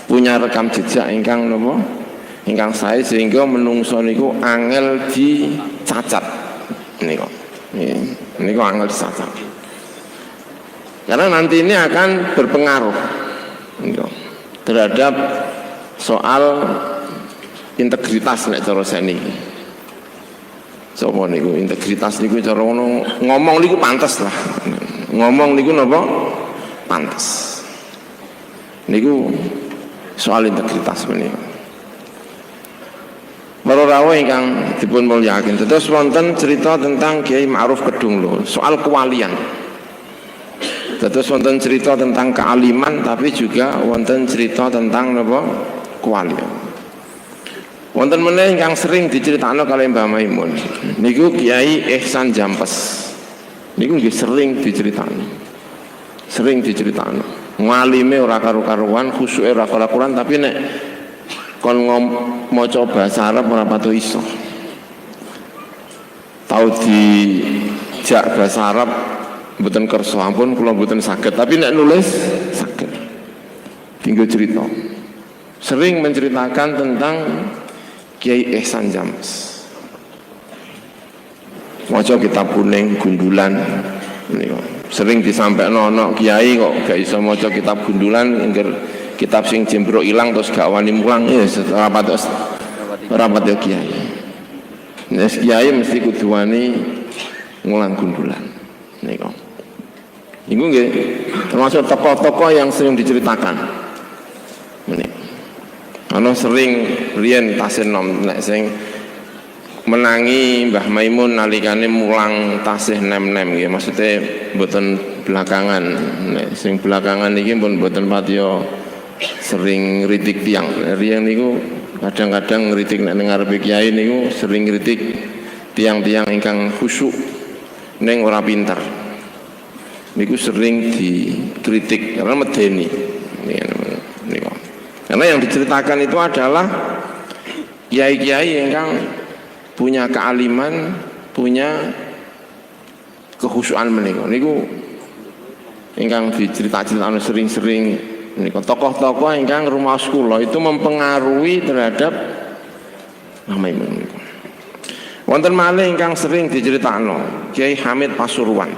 punya rekam jejak ingkang napa? Ingkang sae sehingga menungso niku angel dicacat. Niku. Niku angel dicacat. Karena nanti ini akan berpengaruh niku terhadap soal integritas nek cara seniki. Sopo niku integritas niku cara ngomong niku pantes lah. Ngomong niku napa? Pantes. Niku soal integritas menika. Para rawuh ingkang dipun mulyakaken. Terus wonten cerita tentang Kiai Ma'ruf Kedunglu soal kewalian. Terus wonten cerita tentang kealiman tapi juga wonten cerita tentang napa? Kewalian. Wonten meneh ingkang sering diceritakno kalih Mbah Maimun niku Kiai Ihsan Jampes. Niku nggih sering diceritakno. Sering diceritakno. Ngalime ora karo-karuan, khusuke ora karo-karuan, tapi nek kon maca basa Arab ora patu iso. Tau dijak basa Arab mboten kersa, ampun kula mboten saged, tapi nek nulis saged. Tinggal cerita. Sering menceritakan tentang Kiai Ihsan Jampes. Maca kitab kuning gundulan niku. Sering disampaikan ana kiai kok gak iso maca kitab gundulan, engger kitab sing jembro ilang terus gak wani mulang ya rapat ya kiai. Nek kiai mesti kudu wani ngulang gundulan niku. Iku nggih termasuk tokoh-tokoh yang sering diceritakan. Menik. Ana sering riyen tasih nom nek sing menangi Mbah Maimun nalikane mulang tasih nem-nem nggih, maksude mboten belakangan. Nek sing belakangan iki pun mboten patiya sering ngritik tiyang. Riyen niku kadang-kadang ngritik nek ning ngarepe kiai niku sering ngritik tiyang-tiyang ingkang khusyuk ning ora pinter. Niku sering dikritik karena medeni. Niku. Karena yang diceritakan itu adalah kiai-kiai yang punya kealiman, punya kekhusyukan menika. Niku ingkang diceritakan sering-sering niku tokoh-tokoh ingkang rumaos kula itu mempengaruhi terhadap Maimun niku. Wonten malih ingkang sering diceritakno Kiai Hamid Pasuruan.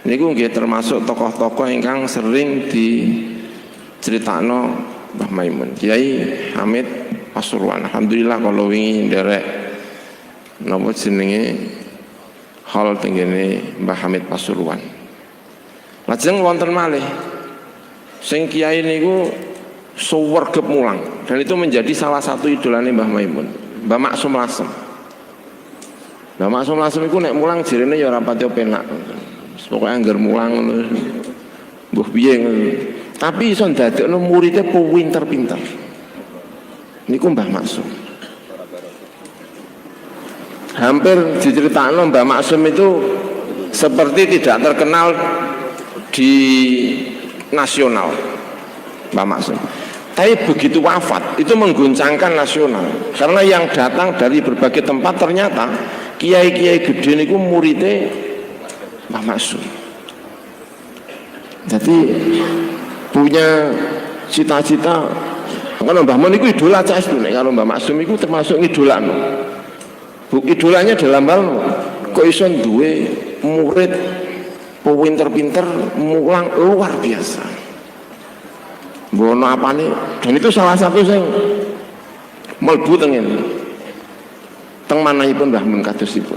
Niku nggih termasuk tokoh-tokoh ingkang sering diceritakno Mbah Maimun. Kiai Hamid Pasuruan. Alhamdulillah kalau wingi nderek napa jenenge hal tenggene Mbah Hamid Pasuruan. Lajeng wonten malih sing kiai niku suwergep mulang dan itu menjadi salah satu idolane Mbah Maimun, Mbah Maksum Lasem. Mbah Maksum Lasem iku nek mulang jerene ya ora pati penak. Pokoke angger mulang ngono. Mbuh piye ngono. Tapi iso ndadekno muridé pinter-pinter. Niku Mbah Maksum. Hampir diceritakno Mbah Maksum itu seperti tidak terkenal di nasional. Mbah Maksum. Tapi begitu wafat itu mengguncangkan nasional. Karena yang datang dari berbagai tempat ternyata kiai-kiai gede niku muridé Mbah Maksum. Jadi punya cita-cita. Kalau Mbah Mun itu idola cah itu, kalau Mbah Maksum itu termasuk idola. Idolanya dalam hal kok iso duwe murid pinter-pinter mulang luar biasa. Bono apa nih? Dan itu salah satu yang mlebu tengen. Teng manahipun Mbah Mun kadosipun.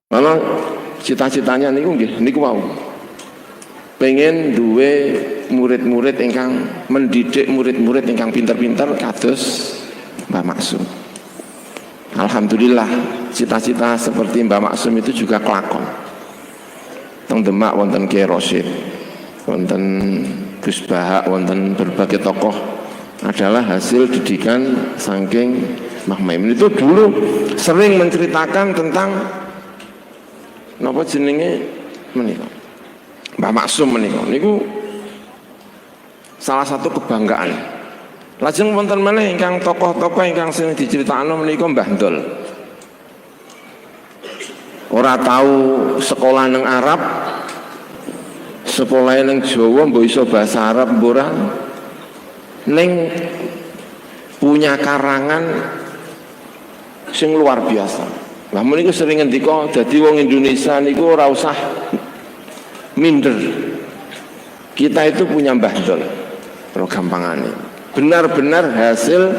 Karena cita-citanya niku nggih niku wau. Pengen duwe murid-murid ingkang mendidik murid-murid ingkang pinter-pinter kados Mbah Maksum. Alhamdulillah cita-cita seperti Mbah Maksum itu juga kelakon. Teng Demak wonten Kiai Rosyid, wonten Gus Bahak, wonten berbagai tokoh adalah hasil didikan saking Mbah Maimun. Itu dulu sering menceritakan tentang napa jenenge menika Mbah Maksum menika niku salah satu kebanggaan. Lajeng wonten meneh ingkang tokoh-tokoh ingkang sing diceritakno menika Mbah Ndol. Ora tahu sekolah nang Arab, sekolah nang Jawa mbok iso bahasa Arab ora. Ning punya karangan sing luar biasa. Mbah Mun niku sering ngendika dadi wong Indonesia niku ora usah minder. Kita itu punya Mbah Ndol. Kalau gampangane. Benar-benar hasil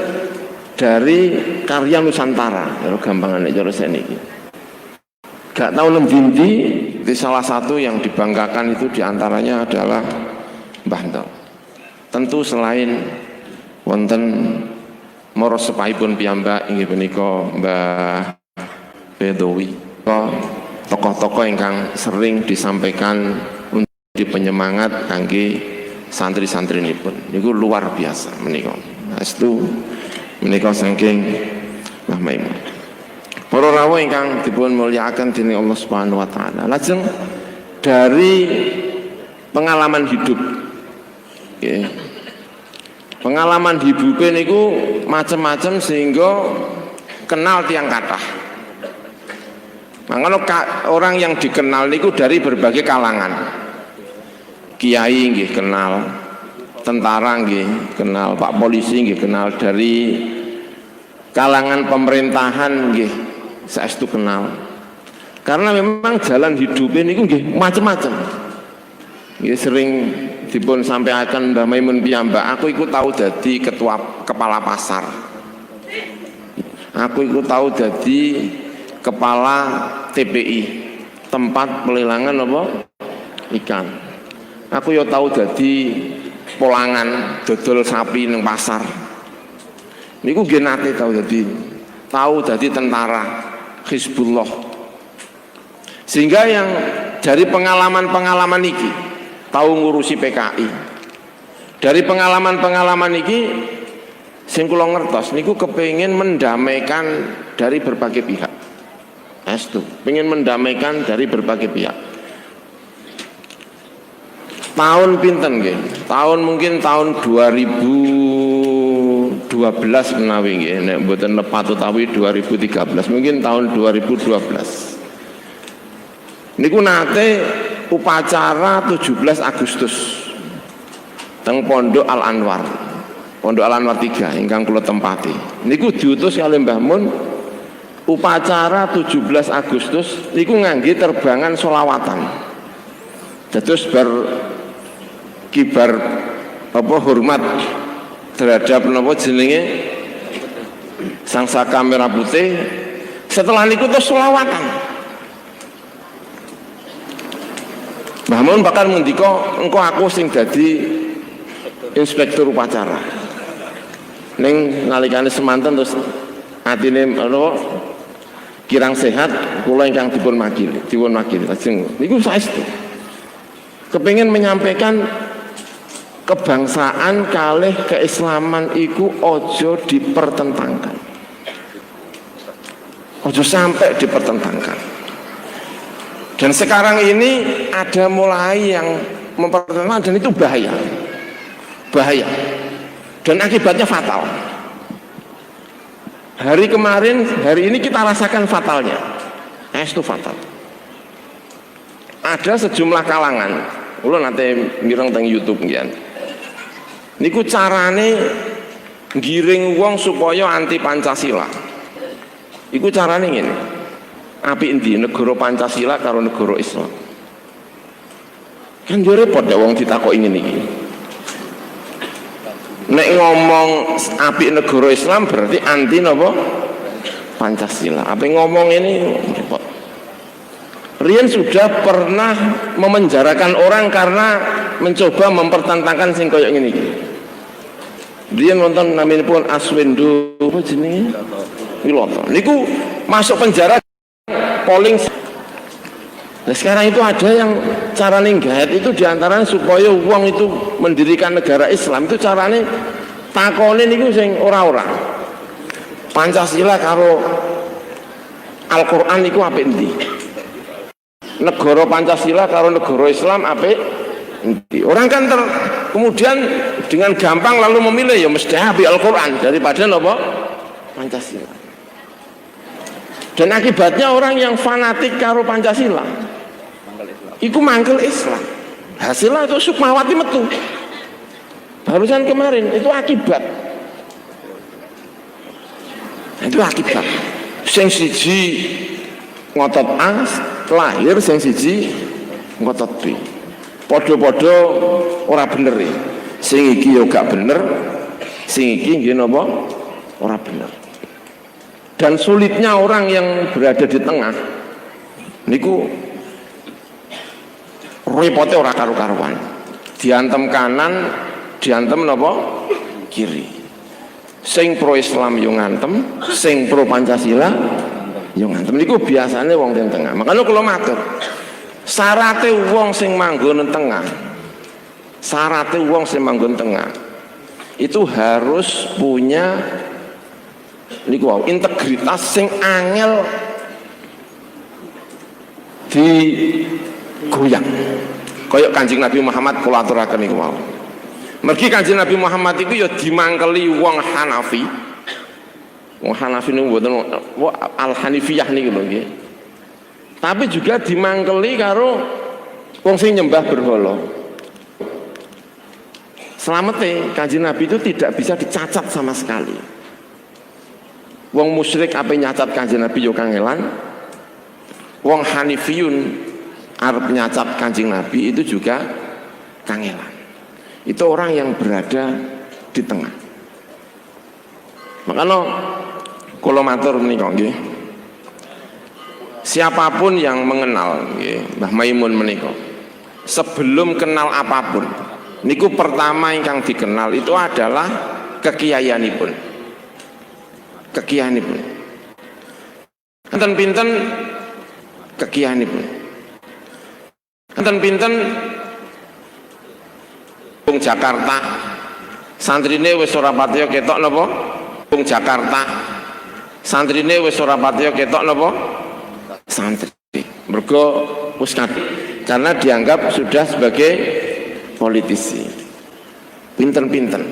dari karya Nusantara. Kalau gampangane cara seniki. Gak tahu nemdindi, itu salah satu yang dibanggakan itu diantaranya adalah Mbah Ndol. Tentu selain wonten moros sepahipun piyambak inggih punika Mbah Bedowi, tokoh-tokoh ingkang sering disampaikan untuk penyemangat kangge santri-santrinipun niku luar biasa menika. Astu menika saking Mbah Maimun. Para rawuh ingkang dipun mulyakaken dening Allah Subhanahu wa taala. Lajeng dari pengalaman hidup. Nggih. Pengalaman hidupnya niku macam-macam sehingga kenal tiang kathah. Mangkono orang yang dikenal niku dari berbagai kalangan. Kiai nggih kenal, tentara nggih kenal, Pak Polisi nggih kenal, dari kalangan pemerintahan nggih saestu kenal. Karena memang jalan hidupnya niku nggih macam-macam. Nggih sering dipun sampaikan Mbah Maimun piyambak, aku iku tahu dadi ketua kepala pasar. Aku iku tahu dadi kepala TPI, tempat pelelangan apa? Ikan. Aku yo tahu dadi polangan dodol sapi nang pasar. Niku nggih nate tahu dadi tentara Hizbullah. Sehingga yang dari pengalaman-pengalaman iki tahu ngurusi PKI. Dari pengalaman-pengalaman iki sing kula ngertos niku kepengin mendamaikan dari berbagai pihak. Estu, pengen mendamaikan dari berbagai pihak. Tahun pinten nggih? Tahun mungkin tahun 2012 menawi nggih, nek mboten lepat utawi 2013, mungkin tahun 2012. Niku nate upacara 17 Agustus teng Pondok Al Anwar. Pondok Al Anwar 3 ingkang kula tempati. Niku diutus kalih Mbah Mun upacara 17 Agustus niku ngangge terbangan solawatan. Dados bar kibar apa hormat terhadap napa jenenge Sang Saka Merah Putih. Setelah niku terus solawatan. Mbah Mun bakal ngendika engko aku sing dadi inspektur upacara. Ning nalikane semanten terus atine napa kirang sehat kula ingkang dipun makili lajeng niku saestu kepengin menyampaikan kebangsaan kalih keislaman iku ojo dipertentangkan, ojo sampai dipertentangkan. Dan sekarang ini ada mulai yang mempertentangkan dan itu bahaya dan akibatnya fatal. Hari kemarin, hari ini kita rasakan fatalnya. Itu fatal. Ada sejumlah kalangan, kula nanti mireng teng YouTube nggih. Niku carane giring wong supaya anti Pancasila. Iku carane ngene. Apik endi negara Pancasila karo negara Islam? Kan yo repot ya wong ditakoki ngene iki. Nek ngomong apik negara Islam berarti anti napa? Pancasila. Apa ngomong ini repot. Rian sudah pernah memenjarakan orang karena mencoba mempertentangkan sing koyo ngene iki. Rian nonton naminipun Aswendo apa jenenge? Wiloto. Niku masuk penjara polling. Nah sekarang itu ada yang cara ninggahet itu diantaranya supaya uang itu mendirikan negara Islam itu caranya takonin itu sing ora-ora. Pancasila karo Al-Quran itu apa endi? Negara Pancasila karo negara Islam apa endi? Orang kan kemudian dengan gampang lalu memilih ya mesti habis Al-Quran daripada apa? Pancasila. Dan akibatnya orang yang fanatik karo Pancasila iku mangkel Islam. Hasilnya itu Sukmawati metu. Barusan kemarin itu akibat. Itu akibat. Sing siji ngotot A lahir, sing siji ngotot B. Podo-podo ora bener ya. Sing iki yo gak bener, sing iki nggih napa ora bener. Dan sulitnya orang yang berada di tengah niku repotnya ora karu-karuan. Diantem kanan, diantem napa? Kiri. Sing pro Islam yo ngantem, sing pro Pancasila yo ngantem. Niku biasanya wong teng tengah. Makanya kula matur, syarate wong sing manggon tengah. Syarate wong sing manggon tengah itu harus punya Niku wau integritas sing angel di goyang. Kaya Kanjeng Nabi Muhammad kula aturaken niku wau. Mergi Kanjeng Nabi Muhammad iku ya dimangkeli wong Hanafi. Wong Hanafi niku mboten Al-Hanifiyah niku lho nggih. Tapi juga dimangkeli karo wong sing nyembah berhala. Selamete Kanjeng Nabi itu tidak bisa dicacat sama sekali. Wong musyrik ape nyacat Kanjeng Nabi yo kangelan. Wong Hanifiyun arep nyacat Kanjeng Nabi itu juga kangelan. Itu orang yang berada di tengah. Makanya kula matur menika nggih. Siapapun yang mengenal nggih Mbah Maimun menika, sebelum kenal apapun, niku pertama ingkang dikenal itu adalah kekiyayanipun. Kekiyayanipun. Enten pinten kekiyayanipun. Enten pinten wong Jakarta santrine wis ora patiya ketok napa? Wong Jakarta santrine wis ora patiya ketok napa? Santri. Mergo wis karena dianggap sudah sebagai politisi. Pinten-pinten.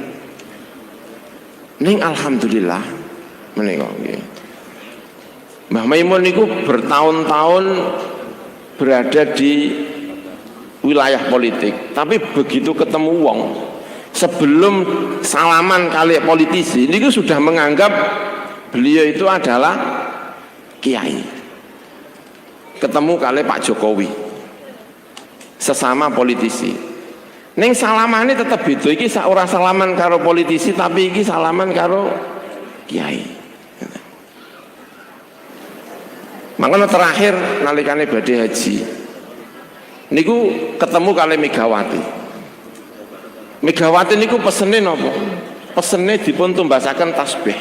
Ning alhamdulillah menika nggih. Mbah Maimun niku bertahun-tahun berada di wilayah politik, tapi begitu ketemu wong sebelum salaman kali politisi niku sudah menganggap beliau itu adalah kiai. Ketemu kali Pak Jokowi sesama politisi. Ning salamane tetep beda, iki ora salaman karo politisi tapi iki salaman karo kiai. Makanya terakhir nalikane badhe haji niku ketemu kali Megawati. Megawati niku pesene napa? Pesene dipun tumbasaken tasbih.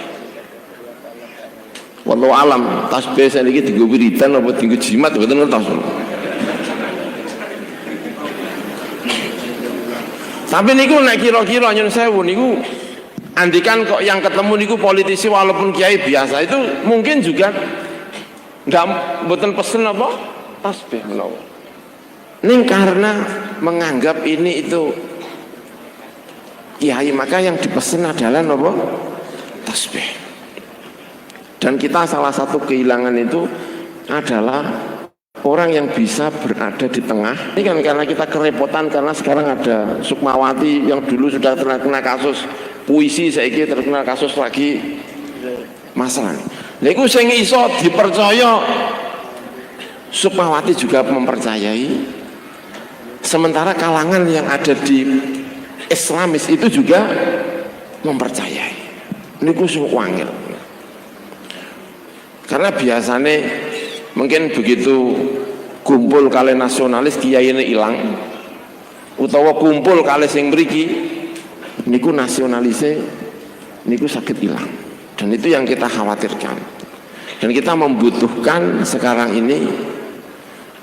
Wallahu alam, tasbih saniki dienggo wiridan apa dienggo jimat mboten ngertos. Tapi niku nek kira-kira nyun sewu niku andikan kok yang ketemu niku politisi walaupun kiai biasa itu mungkin juga ndak mboten pesen apa tasbih menawa. Ning karena menganggap ini itu kiai maka yang dipesen adalah apa? Tasbih. Dan kita salah satu kehilangan itu adalah orang yang bisa berada di tengah. Ini kan karena kita kerepotan karena sekarang ada Sukmawati yang dulu sudah terkena kasus puisi, saiki terkena kasus lagi masalah. Niku sing iso dipercaya Sukmawati juga mempercayai. Sementara kalangan yang ada di Islamis itu juga mempercayai. Niku sing wangil. Karena biasanya mungkin begitu kumpul kali nasionalis kiai ini hilang, utawa kumpul kali sing mriki niku nasionalisnya niku sakit hilang. Dan itu yang kita khawatirkan. Dan kita membutuhkan sekarang ini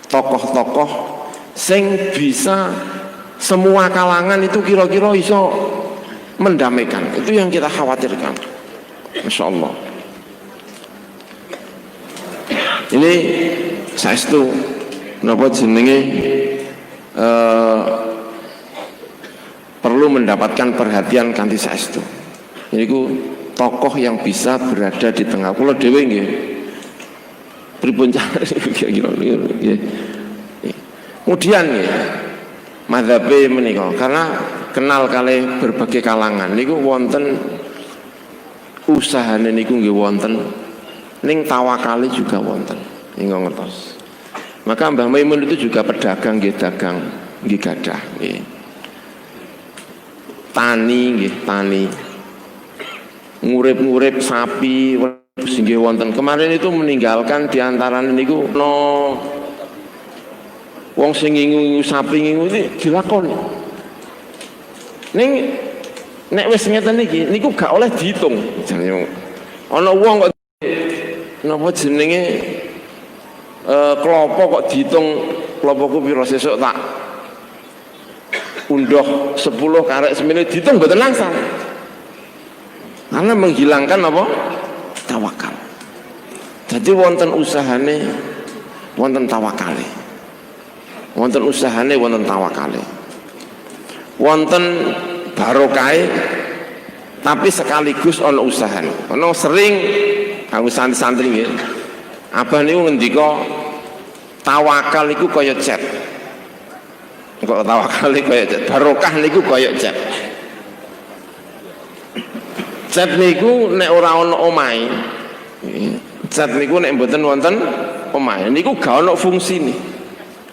tokoh-tokoh sing bisa semua kalangan itu kira-kira iso mendamaikan. Itu yang kita khawatirkan. Masya Allah. Ini saestu napa jenenge perlu mendapatkan perhatian kanthi saestu. Niku tokoh yang bisa berada di tengah. Kula dhewe nggih pripun cara kira-kira nggih. Kemudian nggih mazhabe menika karena kenal kali berbagai kalangan niku wonten usahane niku nggih wonten ning tawakali juga wonten ingkang ngertos. Maka Mbah Maimun itu juga pedagang nggih, dagang nggih gadah nggih. Tani nggih, tani. Ngurip-ngurip sapi nggih wonten. Kemarin itu meninggalkan di antara niku no wong sing ngingu sapi ngingu iki dilakoni. Ning nek wis ngeten iki niku gak oleh diitung. Ana wong kok napa jenenge klopo kok dihitung klopoku piro sesuk tak undoh 10 karek semene dihitung mboten langsung. Karena menghilangkan apa? tawakal. Jadi wonten usahane, wonten tawakale. Wonten usahane, wonten tawakale. Wonten barokahe, tapi sekaligus ana usahane. Ana sering aku santri-santri nggih. Abah niku ngendika tawakal iku kaya cet. Kok tawakal iku kaya cet, barokah niku kaya cet. Cet niku nek ora ana omahe. Cet niku nek mboten wonten omahe niku gak ana fungsine.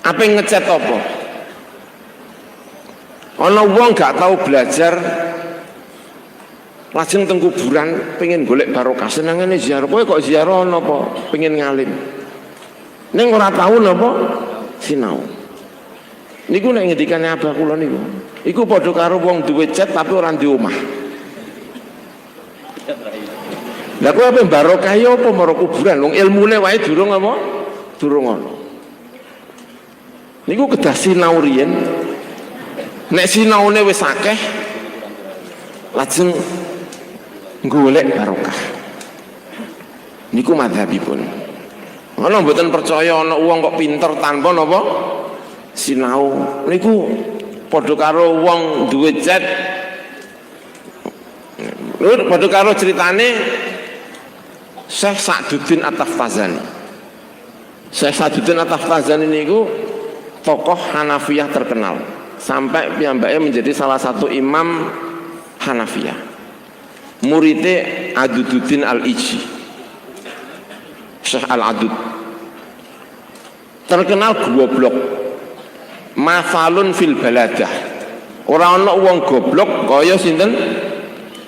Apa ngecet apa? Ana wong gak tahu belajar lajeng teng kuburan pengen golek barokah senengane ziarah. Kowe kok ziarah napa? Pengen ngalim. Ning ora tahu napa sinau. Niku nek ngendikane abah kula niku. Iku padha karo wong duwe cet tapi ora di omah. Lah kowe ape barokah ya apa maro kuburan? Wong ilmune wae durung apa? Durung ana. Niku kedah sinau riyen. Nek sinaune wis akeh lajeng golek barokah. Niku madzhabipun. Ana mboten percaya ana wong kok pinter tanpa napa sinau. Niku padha karo wong duwe cet. Lur padha karo critane Syekh Sa'duddin At-Taftazani. Syekh Sa'duddin At-Taftazani niku tokoh Hanafiyah terkenal. Sampai piyambake menjadi salah satu imam Hanafiyah. Muridnya Adududdin Al-Iji, Syekh Al-Adud. Terkenal goblok. Mafalun fil baladah. Ora ana wong goblok kaya sinten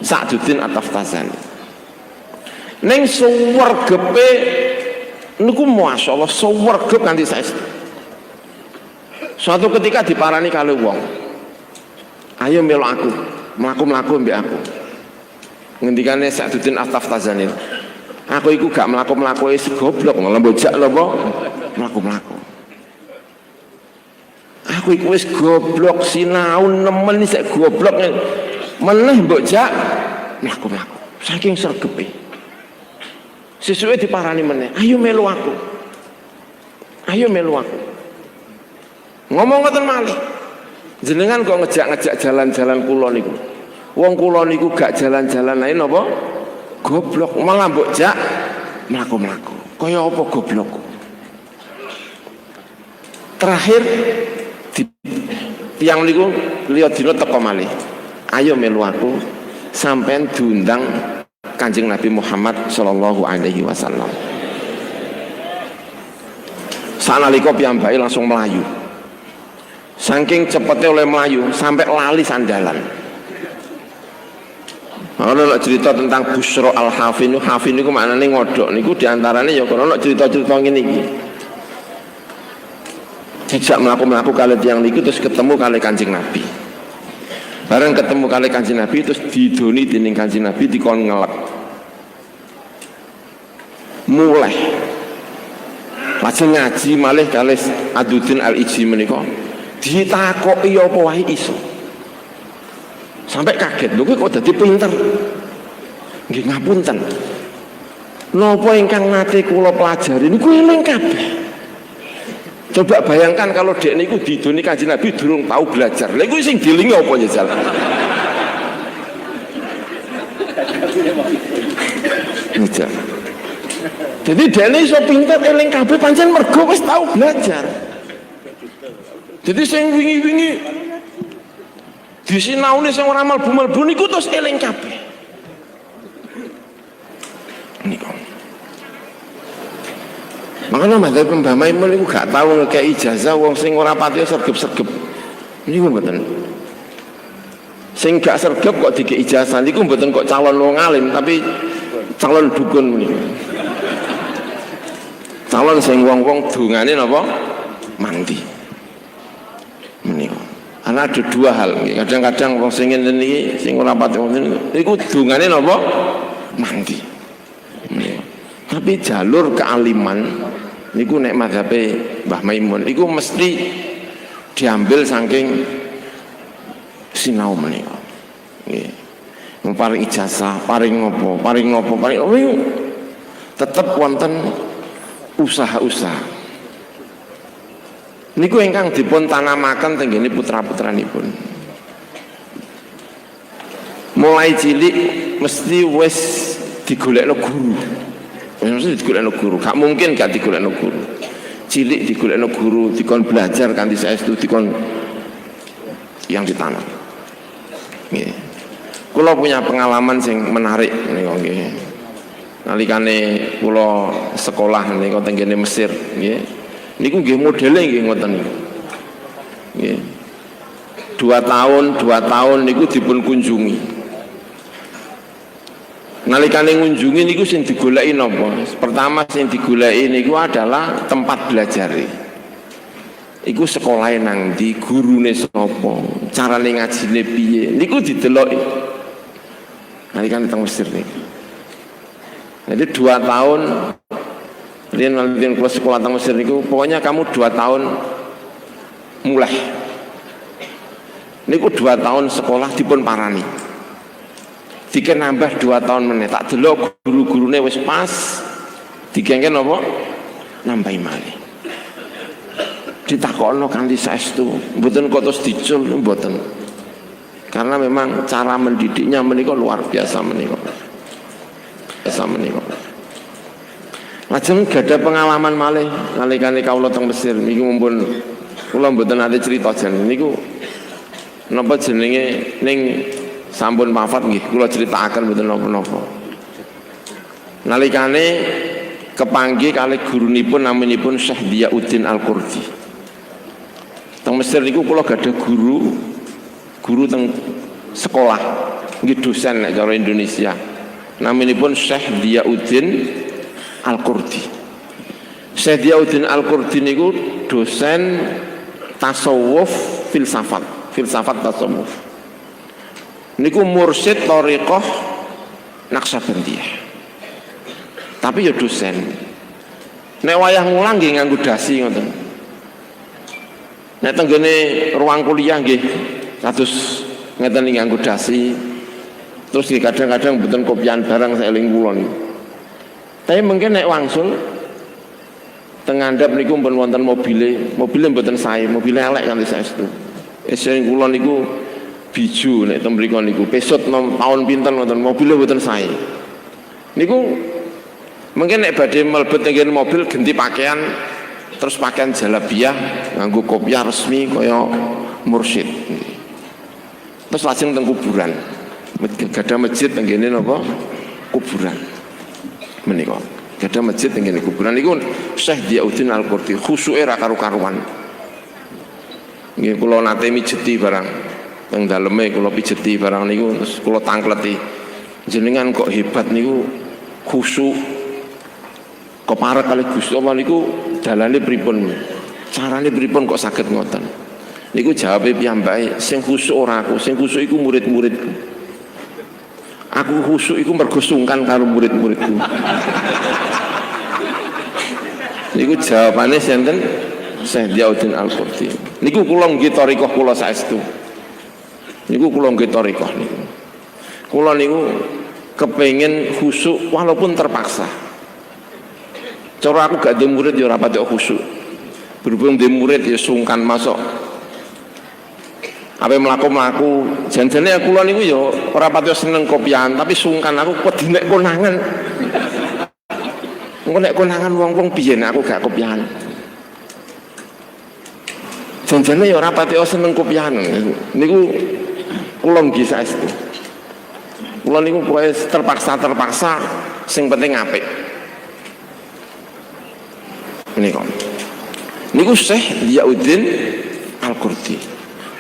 Sa'duddin At-Taftazani. Ning suwergepe niku masyaallah suwergep kanthi saestu. Suatu ketika diparani kali wong, ayo melu aku, mlaku-mlaku mbek aku. Ngendikane Sa'duddin At-Taftazani, aku iku gak mlaku-mlaku wis goblok, lembojak napa mlaku-mlaku. Aku iku wis goblok sinau nemen sik goblok meneh mbok jak mlaku-mlaku. Saking sregepe. Sesuke diparani meneh, ayo melu aku. Ayo melu aku. Ngomong ngoten malih. Jenengan kok ngejak-ngejak jalan-jalan kula niku. Wong kula niku gak jalan-jalan ae napa? Goblok, malah mbok jak mlaku-mlaku. Kaya apa goblok? Terakhir tiang niku liya dina teko malih. Ayo melu aku sampean diundang Kanjeng Nabi Muhammad sallallahu alaihi wasallam. Sanalika piyambake langsung melayu. Saking cepetnya oleh melayu sampai lali sandalan. Ana cerita tentang Busra Al-Hafin. Hafin niku maknane ngodhok niku diantarane ya ana cerita-cerita ngene iki. Jejak mlaku-mlaku kali tiyang niku terus ketemu kali Kanjeng Nabi. Bareng ketemu kali Kanjeng Nabi terus didoni dening Kanjeng Nabi dikon ngelek. Mulai lajeng ngaji malih kali Aduddin Al-Iji menika. Ditakoki apa wae iso. Sampai kaget, lho kok dadi pinter. Nggih ngapunten. Napa ingkang nate kula pelajari niku eling kabeh. Coba bayangkan kalau dek niku didoni Kanjeng Nabi durung tahu belajar. Lha iku sing dielingi apa ya jal? Jadi dene iso pinter eling kabeh pancen mergo wis tahu belajar. Jadi sing wingi-wingi disinaune sing ora malbu-malbu niku terus eling kabeh. Niku. Makanya madzhab Mbah Maimun niku gak tau ngekei ijazah wong sing ora pati sergep-sergep. Niku mboten. Sing gak sergep kok dikei ijazah niku mboten kok calon wong alim tapi calon dukun niku. Calon sing wong-wong dongane napa? Mandi. Menika. Ana ada dua hal. Kadang-kadang wong sing ngene iki sing ora pati wong niku dungane napa? Mandi. Menika. Tapi jalur kealiman niku nek mazhabe Mbah Maimun niku mesti diambil saking sinau menika. Nggih. Paring ijazah, paring ngopo, paring tetap wonten usaha-usaha. Niku ingkang dipun tanamaken teng ngene putra-putranipun. Mulai cilik mesti wis digolekno guru. Mesti digolekno guru. Gak mungkin gak digolekno guru. Cilik digolekno guru, dikon belajar kanthi saestu, dikon yang ditanam. Nggih. Kula punya pengalaman sing menarik niku nggih. Nalikane kula sekolah niku teng kene Mesir nggih. Niku nggih modele nggih ngoten niku. Nggih. 2 tahun niku dipun kunjungi. Nalikane ngunjungi niku sing digoleki napa? Pertama sing digoleki niku adalah tempat belajar. Iku sekolahe nang ndi, gurune sapa, carane ngajine piye. Niku dideloki. Nalikane teng Mesir niku. Jadi 2 tahun Rian kula sekolah teng Mesir niku, pokoknya kamu 2 tahun mulai. Niku 2 tahun sekolah dipun parani. Dikene nambah 2 tahun meneh. Tak delok guru-gurune wis pas. Dikengken apa? Nambahi malih. Ditakokno kanthi saestu, mboten kok terus dicul mboten. Karena memang cara mendidiknya menika luar biasa menika. Biasa menika. Lajeng gadah pengalaman malih nalikane kawula teng Mesir niku mumpun kula mboten nate crita jan niku napa jenenge ning sampun wafat nggih kula critakaken mboten napa-napa. Nalikane kepanggih kalih gurunipun naminipun Syekh Diyauddin Al-Qurdi. Teng Mesir niku kula gadah guru teng sekolah nggih dosen nek cara Indonesia. Naminipun Syekh Diyauddin Al-Qurdi. Syekh Diyauddin Al-Qurdi niku dosen tasawuf filsafat tasawuf. Niku mursyid thariqah Naqsabandiyah. Tapi ya dosen. Nek wayah ngulang nggih nganggo dasi ngoten. Nek tenggene ruang kuliah nggih kados ngeten iki nganggo dasi. Terus kadang-kadang mboten kopian barang saeling kula niku. Tapi mungkin nek wangsul teng ngandhap niku pun wonten mobile mboten sae, mobile elek kanthi saestu. Sing kula niku biju nek teng mriku niku pesut tahun pinten wonten mobile mboten sae. Niku mungkin nek badhe mlebet teng mobil ganti pakaian terus pakaian jalabiah nganggo kopiah resmi kaya mursyid. Terus lajeng teng kuburan. Gadah masjid teng kene napa? Kuburan. Menika gadah masjid teng kene kuburan niku Syekh Diyauddin Al-Qurdi khusuke ra karu-karuan. Nggih kula nate mijeti barang teng daleme kula pijeti barang niku terus kula tangkleti. Jenengan kok hebat niku khusuk keparek kali Gusti Allah niku dalane pripun? Carane pripun kok saged ngoten? Niku jawabe piyambake sing khusuk ora aku, sing khusuk iku murid-muridku. Aku khusuk iku mergo sungkan karo murid-muridku. Niku jawabane sinten? Syekh Diyauddin Al-Qurdi. Niku kula nggih thariqah kula saestu. Niku kula nggih thariqah niku. Kula niku kepengin khusuk walaupun terpaksa. Cara aku gak duwe murid ya ora pati khusuk. Berhubung duwe murid ya sungkan masuk. Apa mlaku-mlaku janjane kula niku ya ora pati seneng kopian tapi sungkan aku wedi nek konangan. Engko nek konangan wong-wong piye nek aku gak kopian. Janjane ya ora pati seneng kopian. Niku kula nggih saestu. Kula niku pokoke terpaksa sing penting apik. Niku Syekh Diyauddin Al-Qurdi.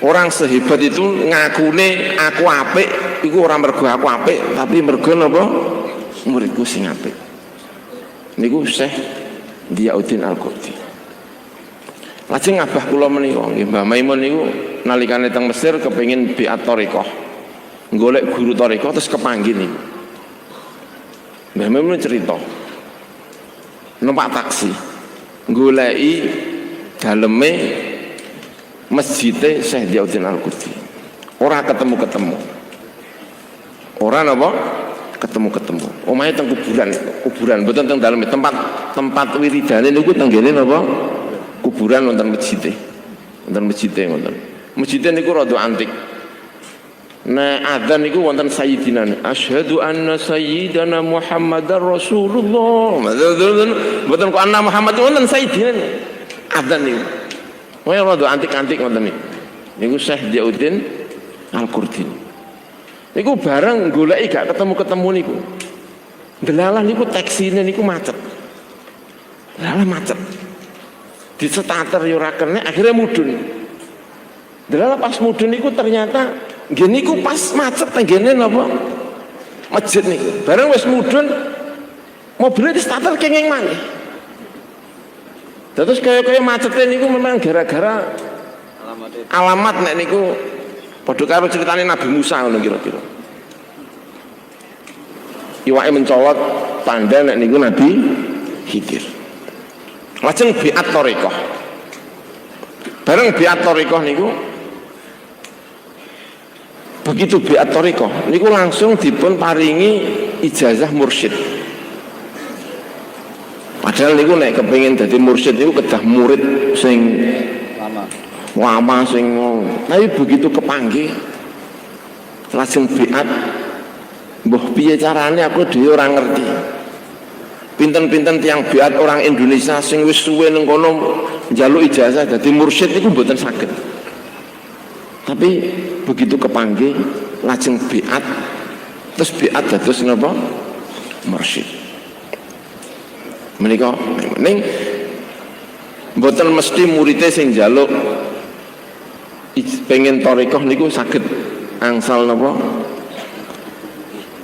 Orang sehebat itu ngakune aku apik, iku ora mergo aku apik, tapi mergo napa? Muridku sing apik. Niku Syekh Diyauddin Al-Qurdi. Lajeng abah kula menika, nggih Mbah Maimun niku nalikane teng Mesir kepengin biat thariqah. Golek guru thariqah terus kepanggih niku. Mbah Maimun cerita. Numpak taksi. Goleki daleme masjid Syekh Diyauddin Al-Qurdi. Ora ketemu. Ora napa? ketemu-ketemu. Omahe teng kuburan mboten teng dalem tempat wiridane niku teng ngene napa? Kuburan wonten masjid. Wonten masjid ngoten. Masjid niku rada antik. Nah adzan niku wonten sayyidina. Asyhadu anna sayyidana Muhammadar Rasulullah. Mboten kok anna Muhammad wonten sayyidina. Adzan niku. Wah rada antik-antik ngoten niku. Niku Syekh Diauddin Al-Qurdini. Niku bareng goleki gak ketemu-ketemu niku. Delalah niku taksine niku macet. Delalah macet. Disetater yo ora kene akhirnya mudhun. Delalah pas mudhun niku ternyata nggih niku pas macet tenggene napa? Masjid niku. Bareng wis mudhun mobilnya disetater kenging maneh. Terus kaya macetnya niku memang gara-gara alamat nek niku padha karo ceritane Nabi Musa ngono kira-kira. Iwake mencolot tanda nek niku Nabi Khidir. Lajeng biat thariqah. Bareng biat thariqah niku begitu biat thariqah niku langsung dipun paringi ijazah mursyid. Padahal niku nek kepengin dadi mursyid niku kedah murid sing lama sing tapi begitu kepanggih langsung biat mbah piye carane aku dhewe ora ngerti pinten-pinten tiang biat orang Indonesia sing wis suwe ning kono njaluk ijazah dadi mursyid iku mboten saged tapi begitu kepanggih lajeng biat terus biat dados napa mursyid menika ning mboten mesti muridé sing njaluk pengen thariqah niku saged angsal napa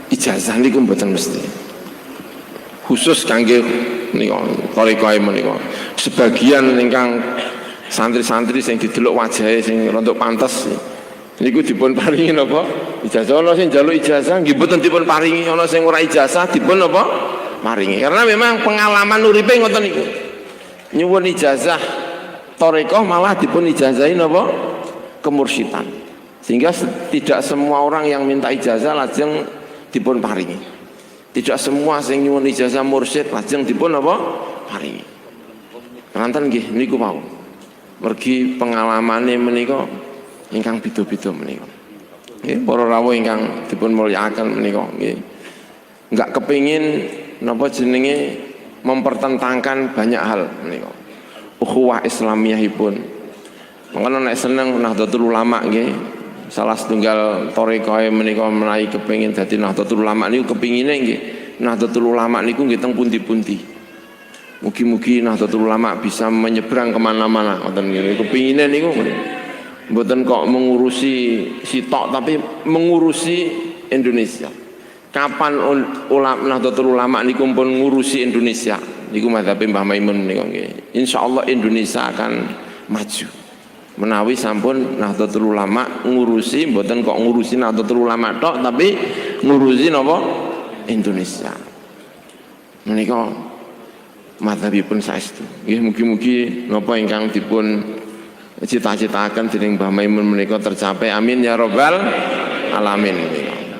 ijazah niku mboten mesti khusus kangge nika thariqah menika sebagian ingkang santri-santri sing didelok wajahe sing rontok pantes niku dipun paringi napa ijazah ana sing njaluk ijazah nggih mboten dipun paringi ana sing ora ijazah dipun napa paringi karena memang pengalaman uripe ngoten niku nyuwun ijazah thariqah malah dipun ijazahi napa kemursyidhan sehingga tidak semua orang yang minta ijazah lajeng dipun paringi tidak semua sing nyuwun ijazah mursyid lajeng dipun apa paringi nanten nggih niku mau mergi pengalamane menika ingkang beda-beda menika nggih para rawuh ingkang dipun mulyakaken menika nggih enggak kepengin napa jenenge mempertentangkan banyak hal menika ukhuwah islamiyahipun. Mangkana nek seneng Nahdlatul Ulama nggih salah setunggal thariqah menika menawi kepengin dadi Nahdlatul Ulama niku kepingine nggih Nahdlatul Ulama niku nggih teng pundi-pundi. Mugi-mugi Nahdlatul Ulama bisa menyeberang kemana-mana ngoten nggih kepingine niku mboten kok mengurusi sitok tapi mengurusi Indonesia. Kapan Nahdlatul Ulama niku pun ngurusi Indonesia niku mazhabe Mbah Maimun menika nggih. Insyaallah Indonesia akan maju. Menawi sampun Nahdlatul Ulama ngurusi mboten kok ngurusi Nahdlatul Ulama tok tapi ngurusi napa Indonesia menika madzhabipun saestu nggih mugi-mugi napa ingkang dipun cita-citaken dening Mbah Maimun menika tercapai amin ya rabbal alamin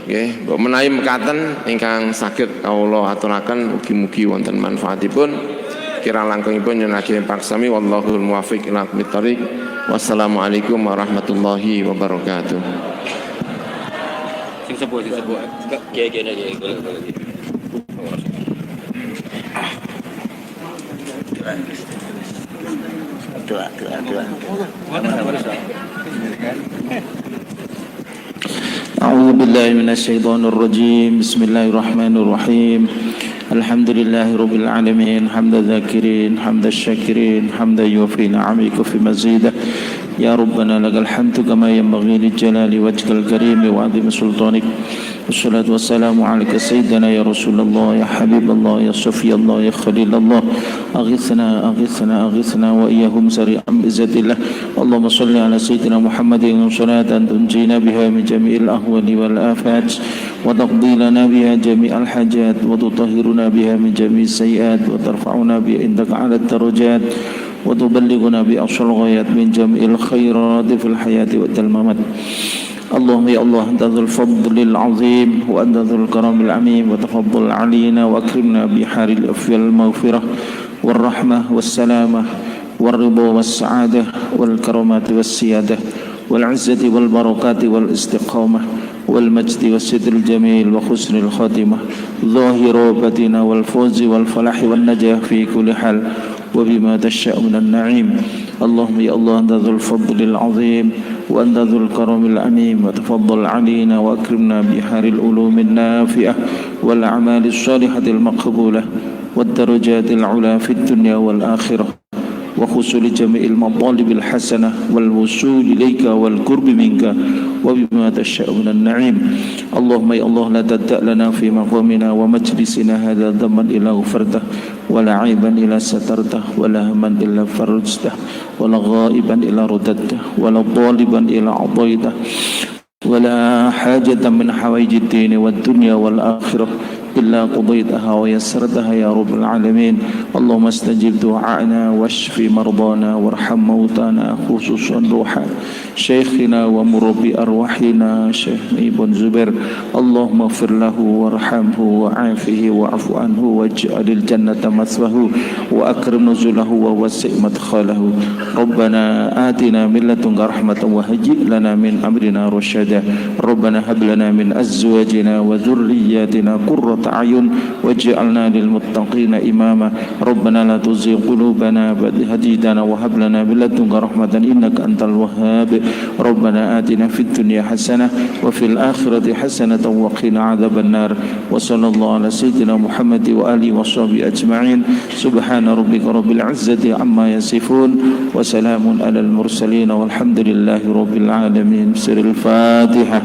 nggih mbok menawi mekaten ingkang saged kawula aturaken mugi-mugi wonten manfaatipun kira langkungipun nyunaken paksami wallahul muwaffiq ila aqwamit thoriq. Wassalamualaikum warahmatullahi wabarakatuh. Sing sepuh kiai-kiai aja golek-golek. Doa. أعوذ بالله من الشيطان الرجيم بسم الله الرحمن الرحيم الحمد لله رب العالمين حمد الذاكرين حمد الشاكرين حمدا يوفي نعمك في مزيده يا ربنا لك الحمد كما ينبغي لجلال وجهك الكريم وعظيم سلطانك والصلاة والسلام عليك سيدنا يا رسول الله يا حبيب الله يا صفي الله يا خليل الله أغثنا وإياهم سريعا بإذن الله اللهم صل على سيدنا محمد صلاة تنجينا بها من جميع الأهوال والآفات وتقضي لنا بها جميع الحاجات وتطهرنا بها من جميع السيئات وترفعنا بها عندك على الدرجات وتبلغنا بأقصى الغايات من جميع الخيرات في الحياة والممات اللهم يا الله أنت ذو الفضل العظيم وأنت ذو الكرم العميم وتفضل علينا وأكرمنا بحار العفو والمغفرة والرحمة والسلامة والرضا والسعادة والكرامات والسيادة والعزة والبركات والاستقامة والمجد والستر الجميل وحسن الخاتمة ظاهر وباطن والفوز والفلاح والنجاح في كل حال وبما تشاء من النعيم. اللهم يا الله أنت ذو الفضل العظيم وأنت ذو الكرم العميم وتفضل علينا وأكرمنا بحار العلوم النافعة والأعمال الصالحة المقبولة والدرجات العلى في الدنيا والآخرة وحصول جميع المطالب الحسنة والوصول إليك والقرب منك وبما تشاء من النعيم. اللهم يا الله لا تدع لنا في مقامنا ومجلسنا هذا ذنبا إلا غفرته ولا عيبا إلا سترته ولا هما إلا فرجته ولا غائبا إلا رددته ولا طالبا إلا أعطيته ولا حاجة من حوائج الدين والدنيا والآخرة إلا قضيتها ويسرتها يا رب العالمين. اللهم استجب دعاءنا واشف مرضانا وارحم موتانا خصوصا روحا شيخنا ومربي أرواحنا شيخ ابن زبير. اللهم اغفر له وارحمه وعافه واعف عنه واجعل الجنة مثواه وأكرم نزله ووسع مدخله. ربنا آتنا من لدنك رحمة وهيئ لنا من أمرنا رشدا. ربنا هب لنا من أزواجنا وذرياتنا قرة أعين واجعلنا للمتقين إماما. ربنا لا تزغ قلوبنا بعد إذ هديتنا وهب لنا من لدنك رحمة إنك أنت الوهاب. ربنا آتنا في الدنيا حسنة وفي الآخرة حسنة وقنا عذاب النار. وصلى الله على سيدنا محمد وآله وصحبه أجمعين. سبحان ربك رب العزة عما يصفون وسلام على المرسلين والحمد لله رب العالمين. سر الفاتحة.